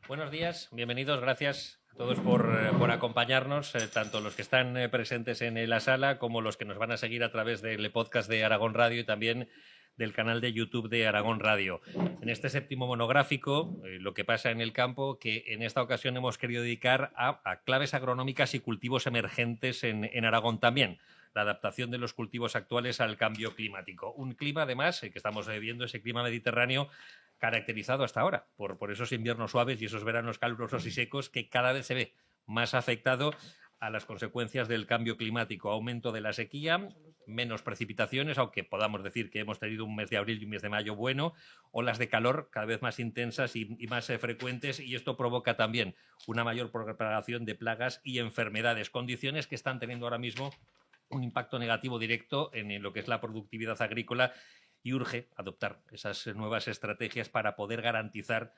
Buenos días, bienvenidos, gracias a todos por acompañarnos, tanto los que están presentes en la sala como los que nos van a seguir a través del podcast de Aragón Radio y también del canal de YouTube de Aragón Radio. En este séptimo monográfico, lo que pasa en el campo, que en esta ocasión hemos querido dedicar a claves agronómicas y cultivos emergentes en Aragón también. La adaptación de los cultivos actuales al cambio climático. Un clima, además, que estamos viendo, ese clima mediterráneo, caracterizado hasta ahora por esos inviernos suaves y esos veranos calurosos y secos que cada vez se ve más afectado a las consecuencias del cambio climático, aumento de la sequía, menos precipitaciones, aunque podamos decir que hemos tenido un mes de abril y un mes de mayo bueno, olas de calor cada vez más intensas y más frecuentes, y esto provoca también una mayor propagación de plagas y enfermedades, condiciones que están teniendo ahora mismo un impacto negativo directo en lo que es la productividad agrícola, y urge adoptar esas nuevas estrategias para poder garantizar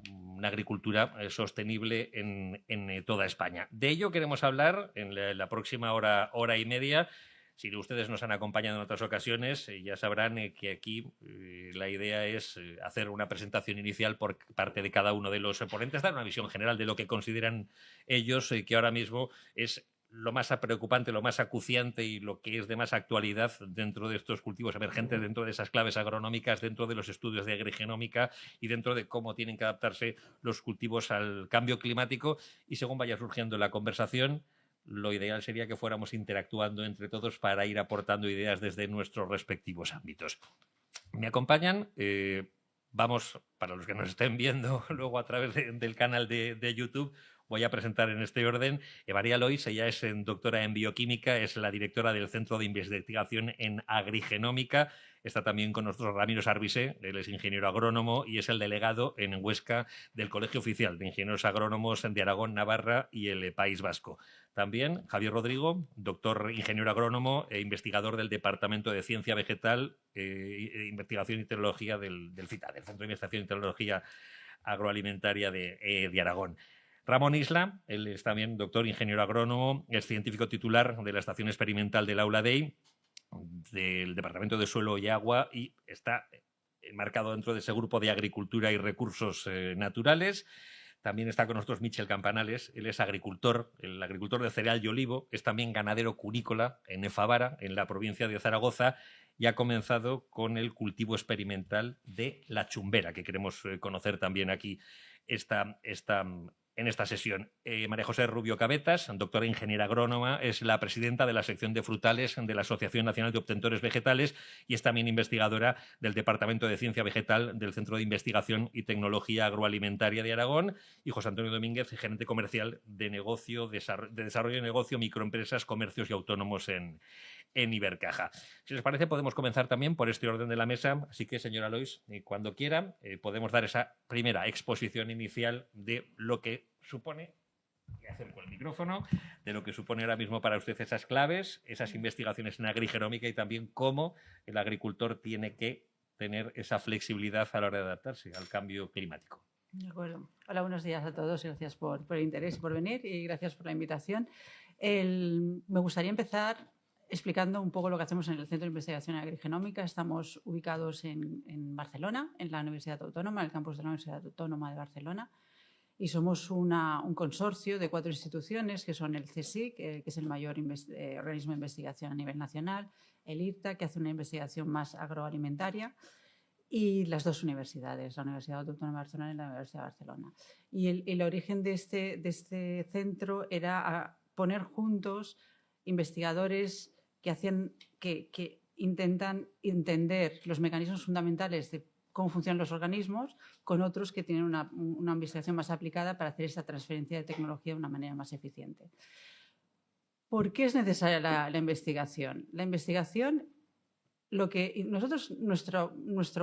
una agricultura sostenible en toda España. De ello queremos hablar en la próxima hora y media. Si ustedes nos han acompañado en otras ocasiones, ya sabrán que aquí la idea es hacer una presentación inicial por parte de cada uno de los ponentes, dar una visión general de lo que consideran ellos que ahora mismo es lo más preocupante, lo más acuciante y lo que es de más actualidad dentro de estos cultivos emergentes, dentro de esas claves agronómicas, dentro de los estudios de agrigenómica y dentro de cómo tienen que adaptarse los cultivos al cambio climático. Y según vaya surgiendo la conversación, lo ideal sería que fuéramos interactuando entre todos para ir aportando ideas desde nuestros respectivos ámbitos. Me acompañan, vamos, para los que nos estén viendo luego a través del canal de YouTube, voy a presentar en este orden. María Lois, ella es doctora en bioquímica, es la directora del Centro de Investigación en Agrigenómica. Está también con nosotros Ramiro Sarbisé, él es ingeniero agrónomo y es el delegado en Huesca del Colegio Oficial de Ingenieros Agrónomos de Aragón, Navarra y el País Vasco. También Javier Rodrigo, doctor ingeniero agrónomo e investigador del Departamento de Ciencia Vegetal, Investigación y Tecnología del CITA, del Centro de Investigación y Tecnología Agroalimentaria de Aragón. Ramón Isla, él es también doctor ingeniero agrónomo, es científico titular de la Estación Experimental del Aula Dei, del Departamento de Suelo y Agua, y está enmarcado dentro de ese grupo de Agricultura y Recursos Naturales. También está con nosotros Michel Campanales, él es agricultor, el agricultor de cereal y olivo, es también ganadero cunícola en Efavara, en la provincia de Zaragoza, y ha comenzado con el cultivo experimental de la chumbera, que queremos conocer también aquí en esta sesión. María José Rubio Cabetas, doctora ingeniera agrónoma, es la presidenta de la sección de frutales de la Asociación Nacional de Obtentores Vegetales y es también investigadora del Departamento de Ciencia Vegetal del Centro de Investigación y Tecnología Agroalimentaria de Aragón, y José Antonio Domínguez, gerente comercial de desarrollo de negocio, microempresas, comercios y autónomos en Ibercaja. Si les parece, podemos comenzar también por este orden de la mesa. Así que, señora Lois, cuando quiera, podemos dar esa primera exposición inicial de lo que supone, y acerco el micrófono, de lo que supone ahora mismo para usted esas claves, esas investigaciones en agrigenómica y también cómo el agricultor tiene que tener esa flexibilidad a la hora de adaptarse al cambio climático. De acuerdo. Hola, buenos días a todos. Gracias por el interés, por venir y gracias por la invitación. Me gustaría empezar explicando un poco lo que hacemos en el Centro de Investigación Agrigenómica. Estamos ubicados en Barcelona, en la Universidad Autónoma, en el campus de la Universidad Autónoma de Barcelona. Y somos un consorcio de 4 instituciones, que son el CSIC, que es el mayor organismo de investigación a nivel nacional, el IRTA, que hace una investigación más agroalimentaria, y las 2 universidades, la Universidad Autónoma de Barcelona y la Universidad de Barcelona. Y el origen de este centro era poner juntos investigadores que intentan entender los mecanismos fundamentales de cómo funcionan los organismos con otros que tienen una investigación más aplicada para hacer esa transferencia de tecnología de una manera más eficiente. ¿Por qué es necesaria la investigación? La investigación, nuestro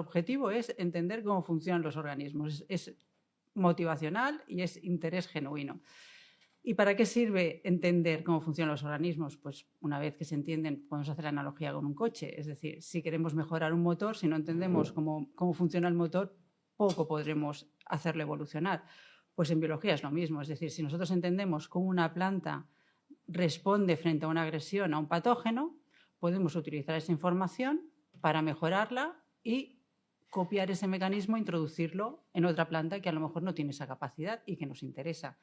objetivo es entender cómo funcionan los organismos. Es motivacional y es interés genuino. ¿Y para qué sirve entender cómo funcionan los organismos? Pues una vez que se entienden, podemos hacer la analogía con un coche. Es decir, si queremos mejorar un motor, si no entendemos cómo funciona el motor, poco podremos hacerlo evolucionar. Pues en biología es lo mismo. Es decir, si nosotros entendemos cómo una planta responde frente a una agresión, a un patógeno, podemos utilizar esa información para mejorarla y copiar ese mecanismo e introducirlo en otra planta que a lo mejor no tiene esa capacidad y que nos interesa.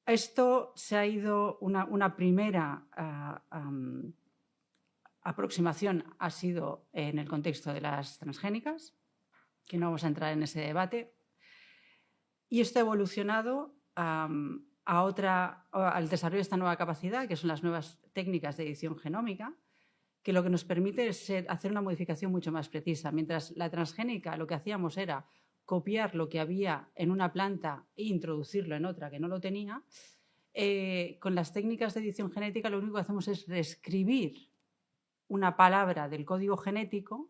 Esto se ha ido, una primera aproximación ha sido en el contexto de las transgénicas, que no vamos a entrar en ese debate, y esto ha evolucionado al desarrollo de esta nueva capacidad, que son las nuevas técnicas de edición genómica, que lo que nos permite es hacer una modificación mucho más precisa. Mientras la transgénica lo que hacíamos era copiar lo que había en una planta e introducirlo en otra que no lo tenía, con las técnicas de edición genética lo único que hacemos es reescribir una palabra del código genético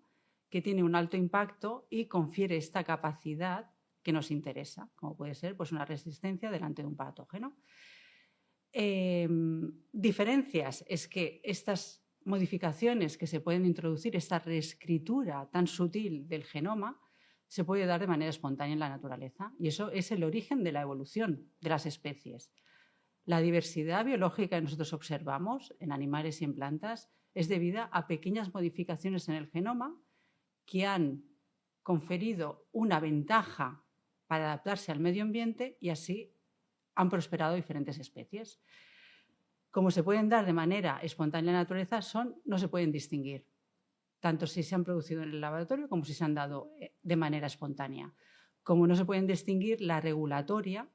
que tiene un alto impacto y confiere esta capacidad que nos interesa, como puede ser pues, una resistencia delante de un patógeno. Diferencias es que estas modificaciones que se pueden introducir, esta reescritura tan sutil del genoma, se puede dar de manera espontánea en la naturaleza, y eso es el origen de la evolución de las especies. La diversidad biológica que nosotros observamos en animales y en plantas es debida a pequeñas modificaciones en el genoma que han conferido una ventaja para adaptarse al medio ambiente y así han prosperado diferentes especies. Como se pueden dar de manera espontánea en la naturaleza, no se pueden distinguir, tanto si se han producido en el laboratorio como si se han dado de manera espontánea. Como no se pueden distinguir la regulatoria,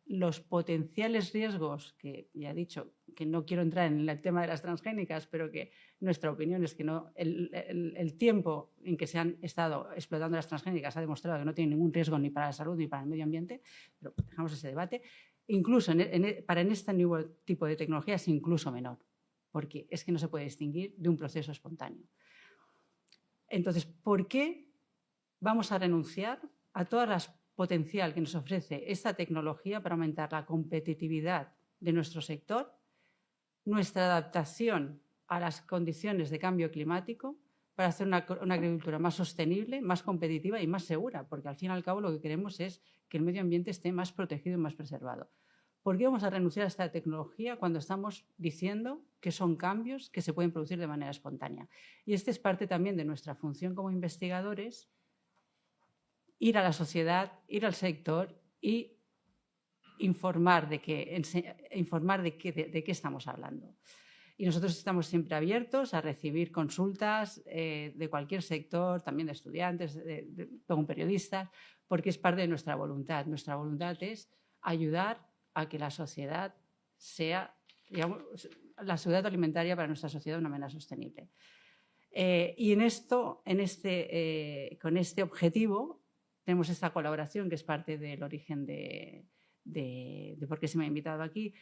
los potenciales riesgos, que ya he dicho que no quiero entrar en el tema de las transgénicas, pero que nuestra opinión es que el tiempo en que se han estado explotando las transgénicas ha demostrado que no tienen ningún riesgo ni para la salud ni para el medio ambiente, pero dejamos ese debate. Incluso para este nuevo tipo de tecnología es incluso menor, porque es que no se puede distinguir de un proceso espontáneo. Entonces, ¿por qué vamos a renunciar a todas las potencial que nos ofrece esta tecnología para aumentar la competitividad de nuestro sector, nuestra adaptación a las condiciones de cambio climático, para hacer una agricultura más sostenible, más competitiva y más segura? Porque al fin y al cabo lo que queremos es que el medio ambiente esté más protegido y más preservado. ¿Por qué vamos a renunciar a esta tecnología cuando estamos diciendo que son cambios que se pueden producir de manera espontánea? Y esta es parte también de nuestra función como investigadores, ir a la sociedad, ir al sector y informar de qué estamos hablando. Y nosotros estamos siempre abiertos a recibir consultas de cualquier sector, también de estudiantes, con periodistas, porque es parte de nuestra voluntad. Nuestra voluntad es ayudar a que la sociedad sea, digamos, la seguridad alimentaria para nuestra sociedad de una manera sostenible. Y con este objetivo tenemos esta colaboración que es parte del origen de por qué se me ha invitado aquí.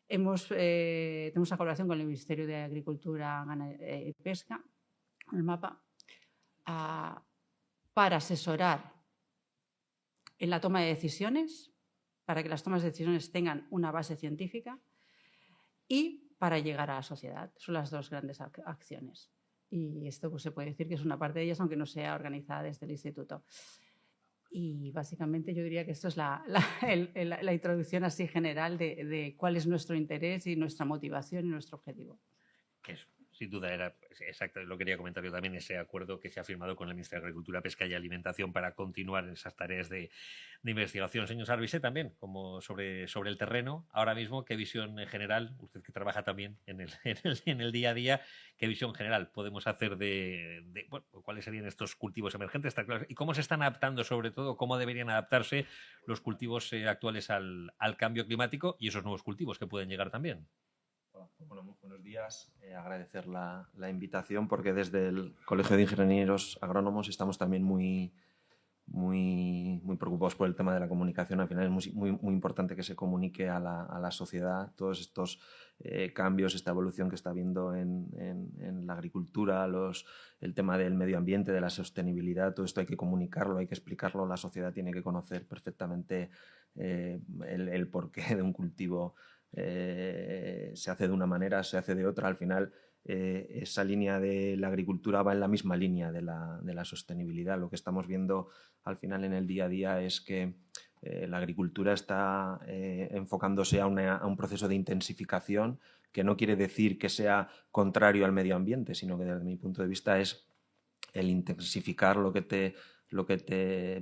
Tenemos una colaboración con el Ministerio de Agricultura y Pesca, el MAPA, para asesorar en la toma de decisiones, para que las tomas de decisiones tengan una base científica y para llegar a la sociedad. Son las dos grandes acciones. Y esto pues, se puede decir que es una parte de ellas, aunque no sea organizada desde el instituto. Y básicamente yo diría que esto es la introducción así general de cuál es nuestro interés y nuestra motivación y nuestro objetivo. Que sin duda era exacto, lo quería comentar yo también, ese acuerdo que se ha firmado con el Ministerio de Agricultura, Pesca y Alimentación para continuar esas tareas de investigación. Señor Sarvisé, también, como sobre el terreno, ahora mismo, ¿qué visión general, usted que trabaja también en el día a día, qué visión general podemos hacer bueno, cuáles serían estos cultivos emergentes y cómo se están adaptando, sobre todo, cómo deberían adaptarse los cultivos actuales al cambio climático y esos nuevos cultivos que pueden llegar también? Bueno, muy buenos días. Agradecer la invitación porque desde el Colegio de Ingenieros Agrónomos estamos también muy preocupados por el tema de la comunicación. Al final es muy importante que se comunique a la sociedad todos estos cambios, esta evolución que está habiendo en la agricultura, el tema del medio ambiente, de la sostenibilidad. Todo esto hay que comunicarlo, hay que explicarlo. La sociedad tiene que conocer perfectamente el porqué de un cultivo. Se hace de una manera, se hace de otra. Al final esa línea de la agricultura va en la misma línea de la sostenibilidad. Lo que estamos viendo al final en el día a día es que la agricultura está enfocándose a un proceso de intensificación que no quiere decir que sea contrario al medio ambiente, sino que desde mi punto de vista es el intensificar lo que te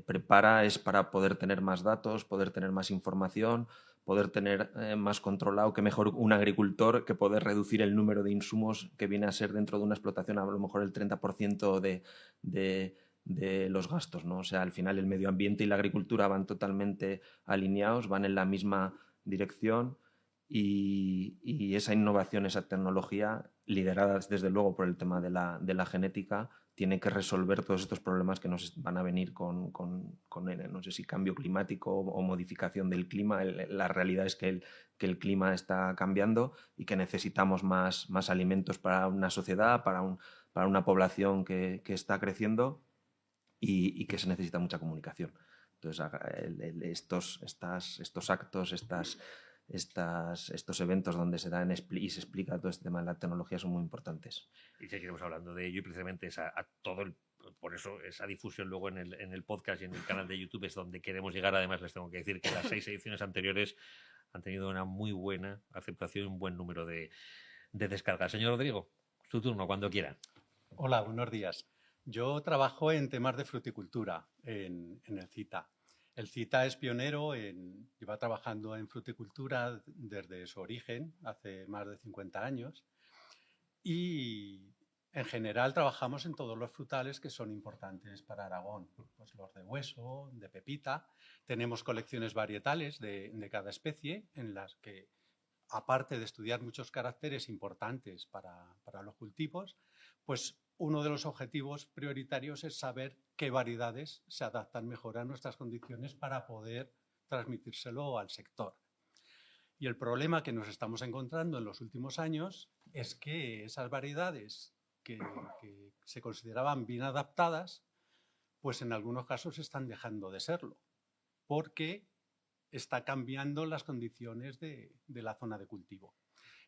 prepara es para poder tener más datos, poder tener más información, poder tener más controlado, que mejor un agricultor que poder reducir el número de insumos que viene a ser dentro de una explotación a lo mejor el 30% de los gastos, ¿no? O sea, al final el medio ambiente y la agricultura van totalmente alineados, van en la misma dirección y esa innovación, esa tecnología, liderada desde luego por el tema de la genética, tiene que resolver todos estos problemas que nos van a venir con no sé si cambio climático o modificación del clima. La realidad es que el clima está cambiando y que necesitamos más alimentos para una sociedad, para una población que está creciendo y que se necesita mucha comunicación. Entonces, estos actos, estos eventos donde se dan y se explica todo este tema de la tecnología son muy importantes. Y seguiremos hablando de ello y precisamente por eso esa difusión luego en el podcast y en el canal de YouTube es donde queremos llegar. Además, les tengo que decir que las 6 ediciones anteriores han tenido una muy buena aceptación y un buen número de descargas. Señor Rodrigo, su turno, cuando quiera. Hola, buenos días. Yo trabajo en temas de fruticultura en el CITA. El CITA es pionero, lleva trabajando en fruticultura desde su origen, hace más de 50 años. Y en general trabajamos en todos los frutales que son importantes para Aragón. Pues los de hueso, de pepita. Tenemos colecciones varietales de cada especie en las que, aparte de estudiar muchos caracteres importantes para los cultivos, pues uno de los objetivos prioritarios es saber qué variedades se adaptan mejor a nuestras condiciones para poder transmitírselo al sector. Y el problema que nos estamos encontrando en los últimos años es que esas variedades que se consideraban bien adaptadas, pues en algunos casos están dejando de serlo, porque está cambiando las condiciones de la zona de cultivo.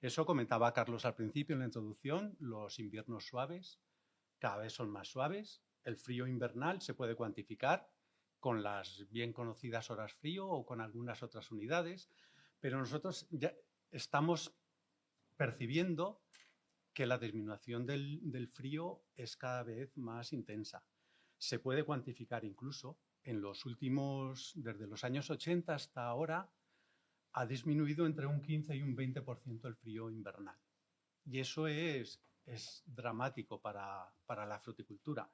Eso comentaba Carlos al principio en la introducción, los inviernos suaves cada vez son más suaves, el frío invernal se puede cuantificar con las bien conocidas horas frío o con algunas otras unidades, pero nosotros ya estamos percibiendo que la disminución del frío es cada vez más intensa. Se puede cuantificar incluso en los últimos, desde los años 80 hasta ahora, ha disminuido entre un 15 y un 20% el frío invernal. Y eso es dramático para la fruticultura.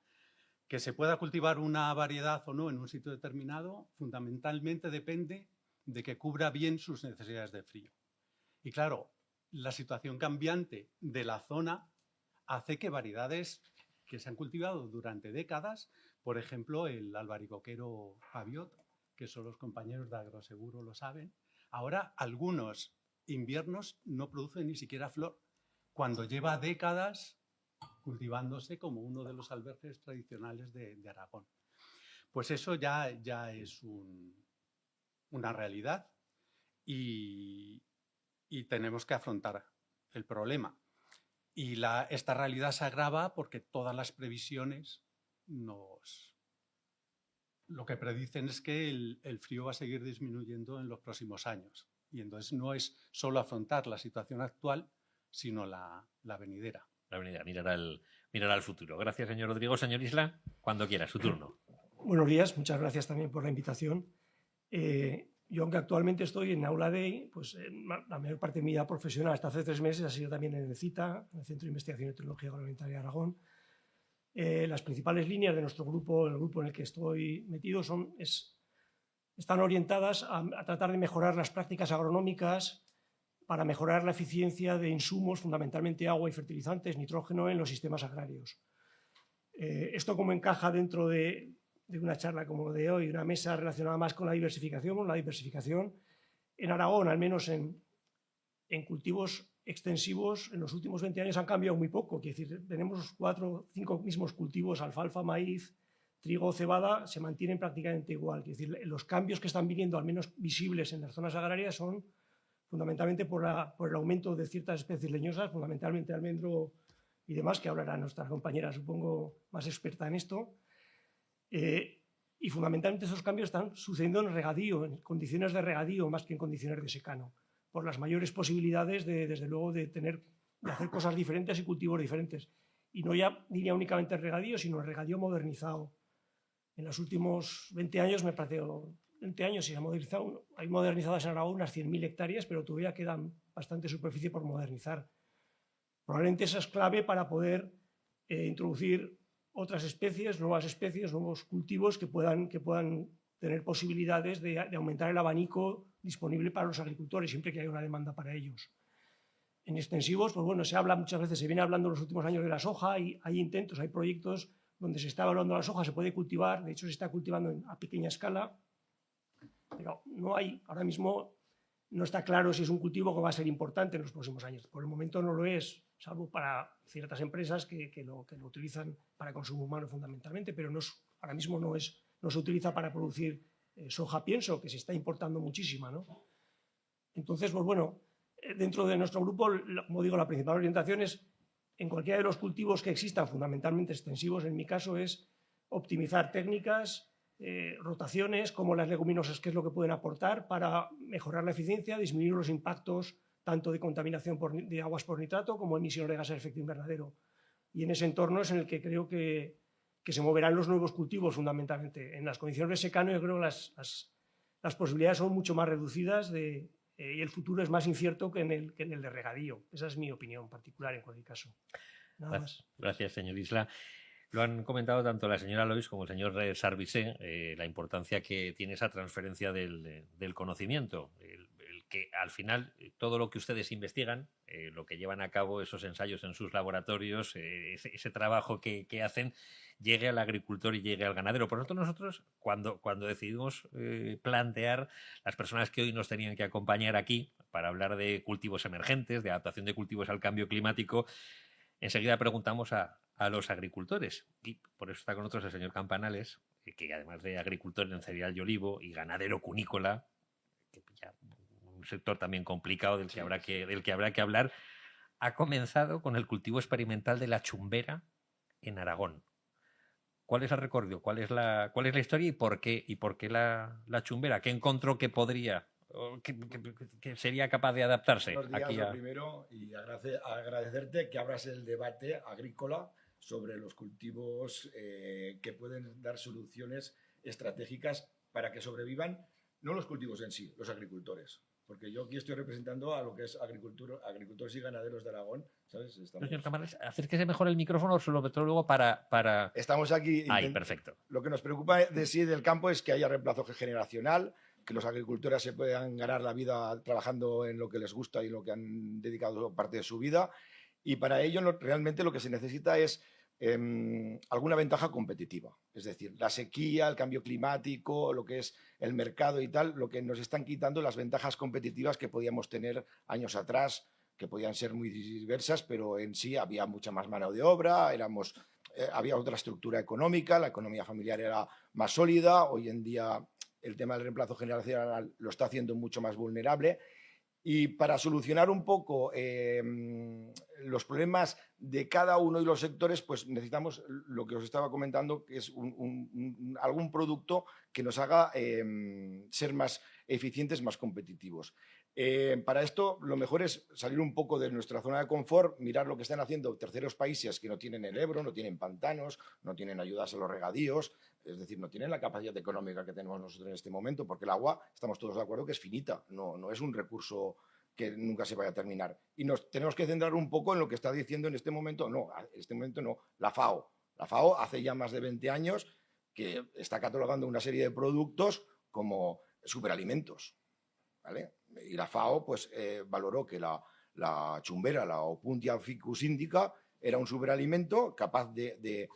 Que se pueda cultivar una variedad o no en un sitio determinado, fundamentalmente depende de que cubra bien sus necesidades de frío. Y claro, la situación cambiante de la zona hace que variedades que se han cultivado durante décadas, por ejemplo, el albaricoquero Paviot, que son los compañeros de Agroseguro lo saben, ahora algunos inviernos no producen ni siquiera flor, cuando lleva décadas cultivándose como uno de los alberjes tradicionales de Aragón. Pues eso ya es una realidad y tenemos que afrontar el problema. Y esta realidad se agrava porque todas las previsiones lo que predicen es que el frío va a seguir disminuyendo en los próximos años. Y entonces no es solo afrontar la situación actual, sino la venidera. La venidera, mirar al futuro. Gracias, señor Rodrigo. Señor Isla, cuando quiera, su turno. Buenos días, muchas gracias también por la invitación. Yo, aunque actualmente estoy en Aula Dei, pues la mayor parte de mi vida profesional hasta hace 3 meses ha sido también en el CITA, en el Centro de Investigación y Tecnología Agroalimentaria de Aragón. Las principales líneas de nuestro grupo, el grupo en el que estoy metido, están orientadas a tratar de mejorar las prácticas agronómicas para mejorar la eficiencia de insumos, fundamentalmente agua y fertilizantes, nitrógeno, en los sistemas agrarios. Esto como encaja dentro de una charla como de hoy, una mesa relacionada más con la diversificación. Bueno, la diversificación en Aragón, al menos en cultivos extensivos, en los últimos 20 años han cambiado muy poco. Es decir, tenemos 4 o 5 mismos cultivos, alfalfa, maíz, trigo, cebada, se mantienen prácticamente igual. Es decir, los cambios que están viniendo, al menos visibles en las zonas agrarias, son fundamentalmente por el aumento de ciertas especies leñosas, fundamentalmente almendro y demás, que hablará nuestra compañera, supongo, más experta en esto. Y fundamentalmente esos cambios están sucediendo en regadío, en condiciones de regadío más que en condiciones de secano, por las mayores posibilidades desde luego de hacer cosas diferentes y cultivos diferentes. y no ya diría únicamente el regadío, sino el regadío modernizado. En los últimos 20 años, me parece, 20 años se ha modernizado, hay modernizadas en Aragón unas 100.000 hectáreas, pero todavía quedan bastante superficie por modernizar. Probablemente esa es clave para poder introducir otras especies, nuevos cultivos que puedan tener posibilidades de aumentar el abanico disponible para los agricultores, siempre que haya una demanda para ellos. En extensivos, pues bueno, se habla muchas veces, se viene hablando en los últimos años de la soja, y hay intentos, hay proyectos donde se está evaluando la soja, se puede cultivar, de hecho se está cultivando a pequeña escala, pero no hay, ahora mismo no está claro si es un cultivo que va a ser importante en los próximos años. Por el momento no lo es, salvo para ciertas empresas que lo utilizan para consumo humano fundamentalmente, pero ahora mismo no se utiliza para producir soja, pienso, que se está importando muchísima, ¿no? Entonces, pues bueno, dentro de nuestro grupo, como digo, la principal orientación es, en cualquiera de los cultivos que existan, fundamentalmente extensivos, en mi caso, es optimizar técnicas, rotaciones, como las leguminosas, qué es lo que pueden aportar para mejorar la eficiencia, disminuir los impactos tanto de contaminación de aguas por nitrato como emisiones de gases de efecto invernadero. Y en ese entorno es en el que creo que se moverán los nuevos cultivos fundamentalmente. En las condiciones de secano yo creo que las posibilidades son mucho más reducidas y el futuro es más incierto que en el de regadío. Esa es mi opinión particular en cualquier caso. Nada más. Gracias, señor Isla. Lo han comentado tanto la señora Lois como el señor Sarvisé, la importancia que tiene esa transferencia del conocimiento, el que al final todo lo que ustedes investigan, lo que llevan a cabo, esos ensayos en sus laboratorios, ese trabajo que hacen, llegue al agricultor y llegue al ganadero. Por lo tanto, nosotros, cuando decidimos plantear las personas que hoy nos tenían que acompañar aquí para hablar de cultivos emergentes, de adaptación de cultivos al cambio climático, enseguida preguntamos a los agricultores. Y por eso está con nosotros el señor Campanales, que además de agricultor en cereal y olivo y ganadero cunícola, que ya un sector también complicado del que habrá que hablar, ha comenzado con el cultivo experimental de la chumbera en Aragón. ¿Cuál es el recorrido? ¿Cuál es la historia y por qué la chumbera? ¿Qué encontró que podría, que sería capaz de adaptarse? Buenos días, aquí lo primero, y agradecerte que abras el debate agrícola sobre los cultivos que pueden dar soluciones estratégicas para que sobrevivan, no los cultivos en sí, los agricultores. Porque yo aquí estoy representando a lo que es agricultores y ganaderos de Aragón, ¿sabes? Señor Campanales, acérquese mejor el micrófono, sobre todo luego para... Estamos aquí... Ahí, perfecto. Lo que nos preocupa de sí del campo es que haya reemplazo generacional, que los agricultores se puedan ganar la vida trabajando en lo que les gusta y lo que han dedicado parte de su vida. Y para ello realmente lo que se necesita es alguna ventaja competitiva. Es decir, la sequía, el cambio climático, lo que es el mercado y tal, lo que nos están quitando las ventajas competitivas que podíamos tener años atrás, que podían ser muy diversas, pero en sí había mucha más mano de obra, había otra estructura económica, la economía familiar era más sólida. Hoy en día el tema del reemplazo generacional lo está haciendo mucho más vulnerable. Y para solucionar un poco los problemas de cada uno de los sectores, pues necesitamos lo que os estaba comentando, que es algún producto que nos haga ser más eficientes, más competitivos. Para esto, lo mejor es salir un poco de nuestra zona de confort, mirar lo que están haciendo terceros países que no tienen el Ebro, no tienen pantanos, no tienen ayudas a los regadíos, es decir, no tienen la capacidad económica que tenemos nosotros en este momento, porque el agua, estamos todos de acuerdo que es finita, no es un recurso que nunca se vaya a terminar. Y nos tenemos que centrar un poco en lo que está diciendo en este momento, la FAO. La FAO hace ya más de 20 años que está catalogando una serie de productos como superalimentos, ¿vale? Y la FAO pues, valoró que la chumbera, la Opuntia ficus indica, era un superalimento capaz de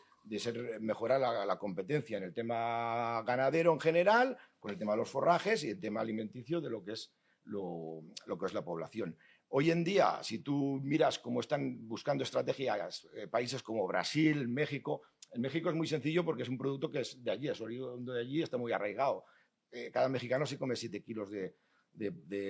mejorar la competencia en el tema ganadero en general, con el tema de los forrajes y el tema alimenticio de lo que es la población. Hoy en día, si tú miras cómo están buscando estrategias países como Brasil, México, en México es muy sencillo porque es un producto que es de allí, es oriundo de allí, está muy arraigado. Cada mexicano se come 7 kilos de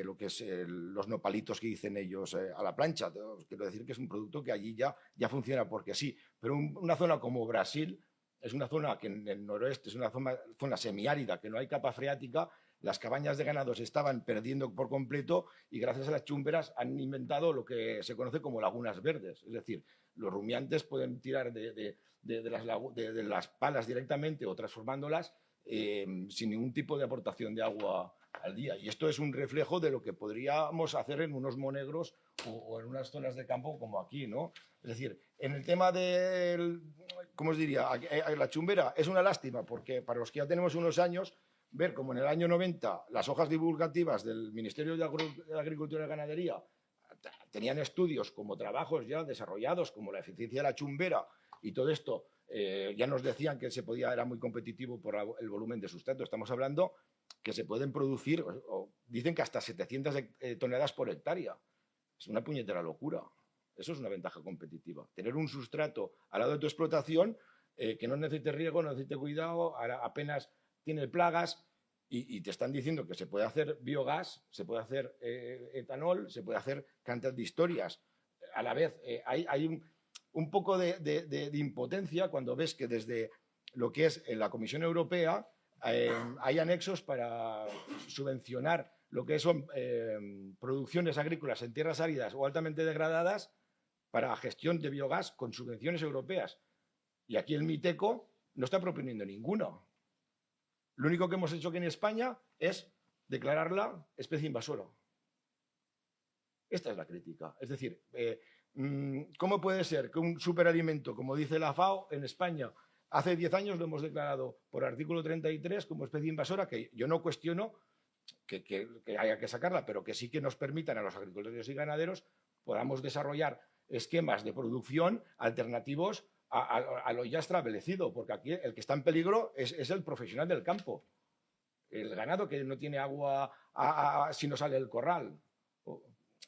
lo que es los nopalitos que dicen ellos a la plancha. Quiero decir que es un producto que allí ya funciona porque sí. Pero una zona como Brasil es una zona que en el noroeste es una zona semiárida, que no hay capa freática. Las cabañas de ganado se estaban perdiendo por completo y gracias a las chumberas han inventado lo que se conoce como lagunas verdes. Es decir, Los rumiantes pueden tirar de las palas directamente o transformándolas sin ningún tipo de aportación de agua al día. Y esto es un reflejo de lo que podríamos hacer en unos monegros o en unas zonas de campo como aquí, ¿no? Es decir, en el tema del, ¿cómo os diría? La chumbera es una lástima porque para los que ya tenemos unos años, ver como en el año 90 las hojas divulgativas del Ministerio de Agricultura y Ganadería tenían estudios como trabajos ya desarrollados, como la eficiencia de la chumbera y todo esto, ya nos decían que era muy competitivo por el volumen de sustento. Estamos hablando que se pueden producir, dicen que hasta 700 toneladas por hectárea. Es una puñetera locura. Eso es una ventaja competitiva. Tener un sustrato al lado de tu explotación que no necesite riego, no necesite cuidado, apenas tiene plagas y te están diciendo que se puede hacer biogás, se puede hacer etanol, se puede hacer cantidad de historias. A la vez, hay un poco de impotencia cuando ves que desde lo que es la Comisión Europea hay anexos para subvencionar lo que son producciones agrícolas en tierras áridas o altamente degradadas para gestión de biogás con subvenciones europeas. Y aquí el MITECO no está proponiendo ninguno. Lo único que hemos hecho aquí en España es declararla especie invasora. Esta es la crítica. Es decir, ¿cómo puede ser que un superalimento, como dice la FAO, en España hace 10 años lo hemos declarado por artículo 33 como especie invasora, que yo no cuestiono que haya que sacarla, pero que sí que nos permitan a los agricultores y ganaderos podamos desarrollar esquemas de producción alternativos a lo ya establecido, porque aquí el que está en peligro es el profesional del campo, el ganado que no tiene agua si no sale del corral.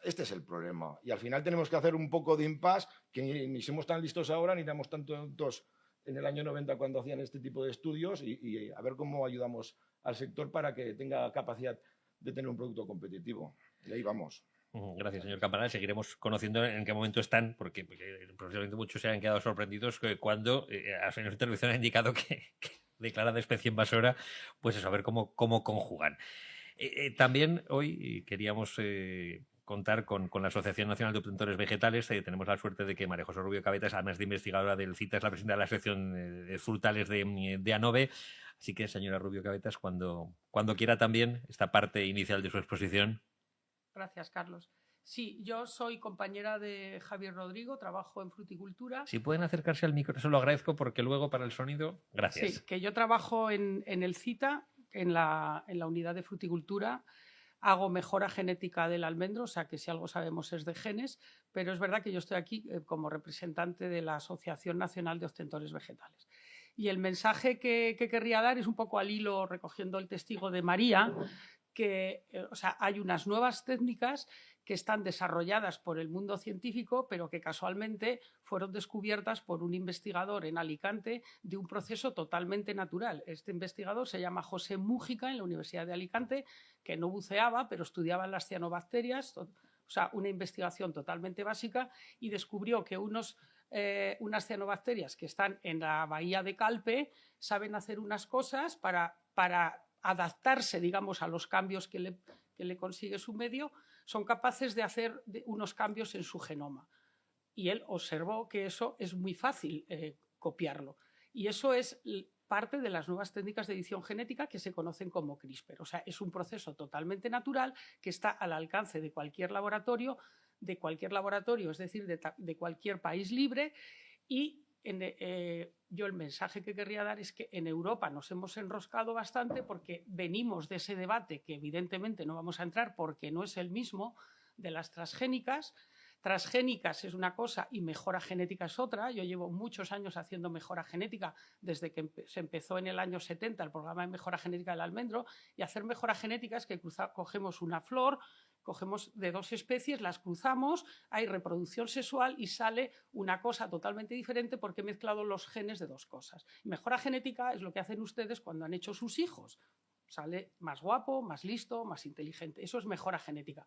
Este es el problema. Y al final tenemos que hacer un poco de impasse, que ni somos tan listos ahora, ni éramos tantos en el año 90 cuando hacían este tipo de estudios, y a ver cómo ayudamos al sector para que tenga capacidad de tener un producto competitivo. Y ahí vamos. Gracias, señor Campanar. Seguiremos conociendo en qué momento están, porque probablemente muchos se han quedado sorprendidos cuando al final de intervención ha indicado que declarada especie invasora, pues eso, a ver cómo conjugan. También hoy queríamos contar con la Asociación Nacional de Obtentores Vegetales. Tenemos la suerte de que María José Rubio Cabetas, además de investigadora del CITA, es la presidenta de la sección de frutales de ANOVE. Así que, señora Rubio Cabetas, cuando quiera también esta parte inicial de su exposición. Gracias, Carlos. Sí, yo soy compañera de Javier Rodrigo, trabajo en fruticultura. Si pueden acercarse al micro, eso lo agradezco porque luego para el sonido, gracias. Sí, que yo trabajo en el CITA, en la unidad de fruticultura. Hago mejora genética del almendro, o sea que si algo sabemos es de genes, pero es verdad que yo estoy aquí como representante de la Asociación Nacional de Obtentores Vegetales. Y el mensaje que querría dar es un poco al hilo, recogiendo el testigo de María, que hay unas nuevas técnicas que están desarrolladas por el mundo científico, pero que casualmente fueron descubiertas por un investigador en Alicante de un proceso totalmente natural. Este investigador se llama José Mújica, en la Universidad de Alicante, que no buceaba, pero estudiaba las cianobacterias, una investigación totalmente básica, y descubrió que unas cianobacterias que están en la bahía de Calpe saben hacer unas cosas para adaptarse, digamos, a los cambios que le consigue su medio, son capaces de hacer unos cambios en su genoma. Y él observó que eso es muy fácil copiarlo. Y eso es parte de las nuevas técnicas de edición genética que se conocen como CRISPR. O sea, es un proceso totalmente natural que está al alcance de cualquier laboratorio, es decir, de cualquier país libre. Y yo el mensaje que querría dar es que en Europa nos hemos enroscado bastante porque venimos de ese debate que evidentemente no vamos a entrar porque no es el mismo de las transgénicas. Transgénicas es una cosa y mejora genética es otra. Yo llevo muchos años haciendo mejora genética desde que se empezó en el año 70 el programa de mejora genética del almendro, y hacer mejora genética es que cogemos una flor, cogemos de dos especies, las cruzamos, hay reproducción sexual y sale una cosa totalmente diferente porque he mezclado los genes de dos cosas. Mejora genética es lo que hacen ustedes cuando han hecho sus hijos. Sale más guapo, más listo, más inteligente. Eso es mejora genética.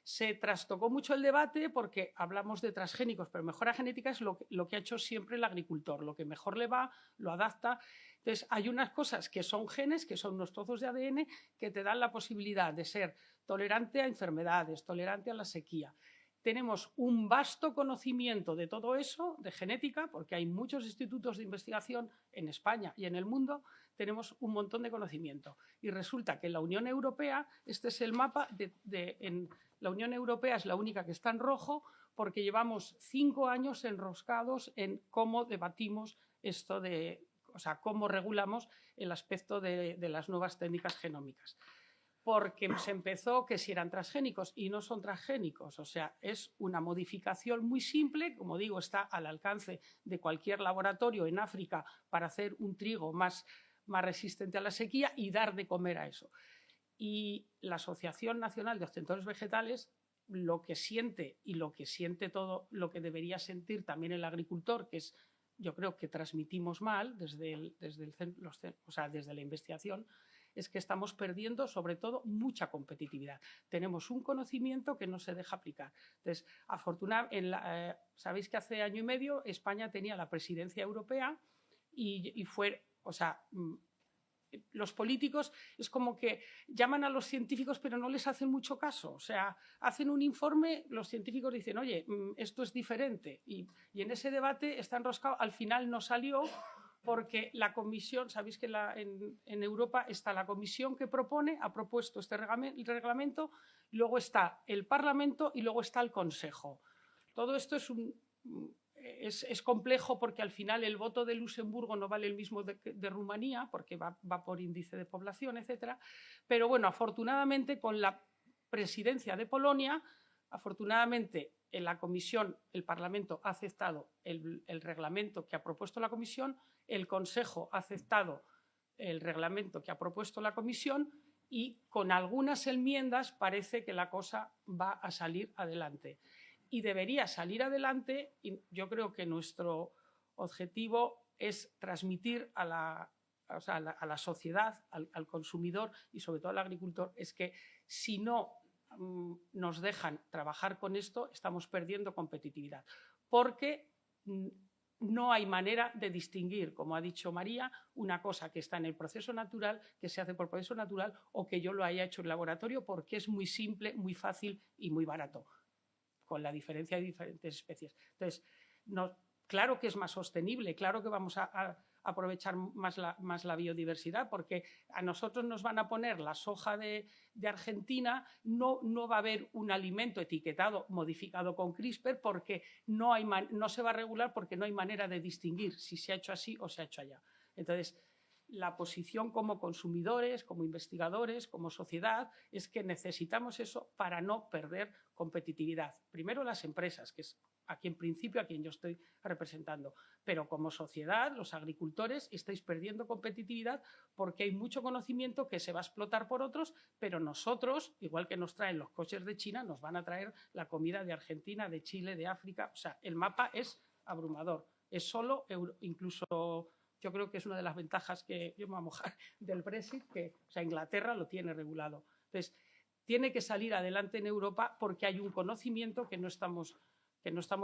Se trastocó mucho el debate porque hablamos de transgénicos, pero mejora genética es lo que ha hecho siempre el agricultor. Lo que mejor le va, lo adapta. Entonces, hay unas cosas que son genes, que son unos trozos de ADN, que te dan la posibilidad de ser tolerante a enfermedades, tolerante a la sequía. tenemos un vasto conocimiento de todo eso, de genética, porque hay muchos institutos de investigación en España y en el mundo, tenemos un montón de conocimiento. Y resulta que en la Unión Europea, este es el mapa, la Unión Europea es la única que está en rojo porque llevamos 5 años enroscados en cómo debatimos esto o sea, cómo regulamos el aspecto de las nuevas técnicas genómicas. Porque se empezó que si eran transgénicos y no son transgénicos, o sea, es una modificación muy simple, como digo, está al alcance de cualquier laboratorio en África para hacer un trigo más resistente a la sequía y dar de comer a eso. Y la Asociación Nacional de Obtentores Vegetales lo que siente y lo que siente todo lo que debería sentir también el agricultor, que es, yo creo que transmitimos mal desde la investigación, es que estamos perdiendo sobre todo mucha competitividad. Tenemos un conocimiento que no se deja aplicar. Entonces, afortunadamente, sabéis que hace año y medio España tenía la presidencia europea y fue, o sea, los políticos es como que llaman a los científicos pero no les hacen mucho caso. O sea, hacen un informe, los científicos dicen, oye, esto es diferente. Y en ese debate está enroscado, al final no salió porque la comisión, sabéis que en Europa está la comisión que ha propuesto este reglamento, luego está el Parlamento y luego está el Consejo. Todo esto es complejo porque al final el voto de Luxemburgo no vale el mismo de Rumanía porque va por índice de población, etc. Pero bueno, afortunadamente con la presidencia de Polonia, afortunadamente en la Comisión, el Parlamento ha aceptado el reglamento que ha propuesto la Comisión, el Consejo ha aceptado el reglamento que ha propuesto la Comisión y con algunas enmiendas parece que la cosa va a salir adelante. Y debería salir adelante, y yo creo que nuestro objetivo es transmitir a la sociedad, al consumidor y sobre todo al agricultor, es que si no nos dejan trabajar con esto, estamos perdiendo competitividad. Porque no hay manera de distinguir, como ha dicho María, una cosa que está en el proceso natural, que se hace por proceso natural, o que yo lo haya hecho en laboratorio, porque es muy simple, muy fácil y muy barato, con la diferencia de diferentes especies. Entonces, claro que es más sostenible, claro que vamos a aprovechar más la biodiversidad, porque a nosotros nos van a poner la soja de Argentina, no va a haber un alimento etiquetado, modificado con CRISPR, porque no se va a regular porque no hay manera de distinguir si se ha hecho así o se ha hecho allá. Entonces, la posición como consumidores, como investigadores, como sociedad, es que necesitamos eso para no perder competitividad. Primero las empresas, que es aquí en principio a quien yo estoy representando, pero como sociedad, los agricultores, estáis perdiendo competitividad porque hay mucho conocimiento que se va a explotar por otros, pero nosotros, igual que nos traen los coches de China, nos van a traer la comida de Argentina, de Chile, de África. O sea, el mapa es abrumador. Es solo, incluso yo creo que es una de las ventajas que yo me voy a mojar del Brexit, que o sea, Inglaterra lo tiene regulado. Entonces, tiene que salir adelante en Europa porque hay un conocimiento que no estamos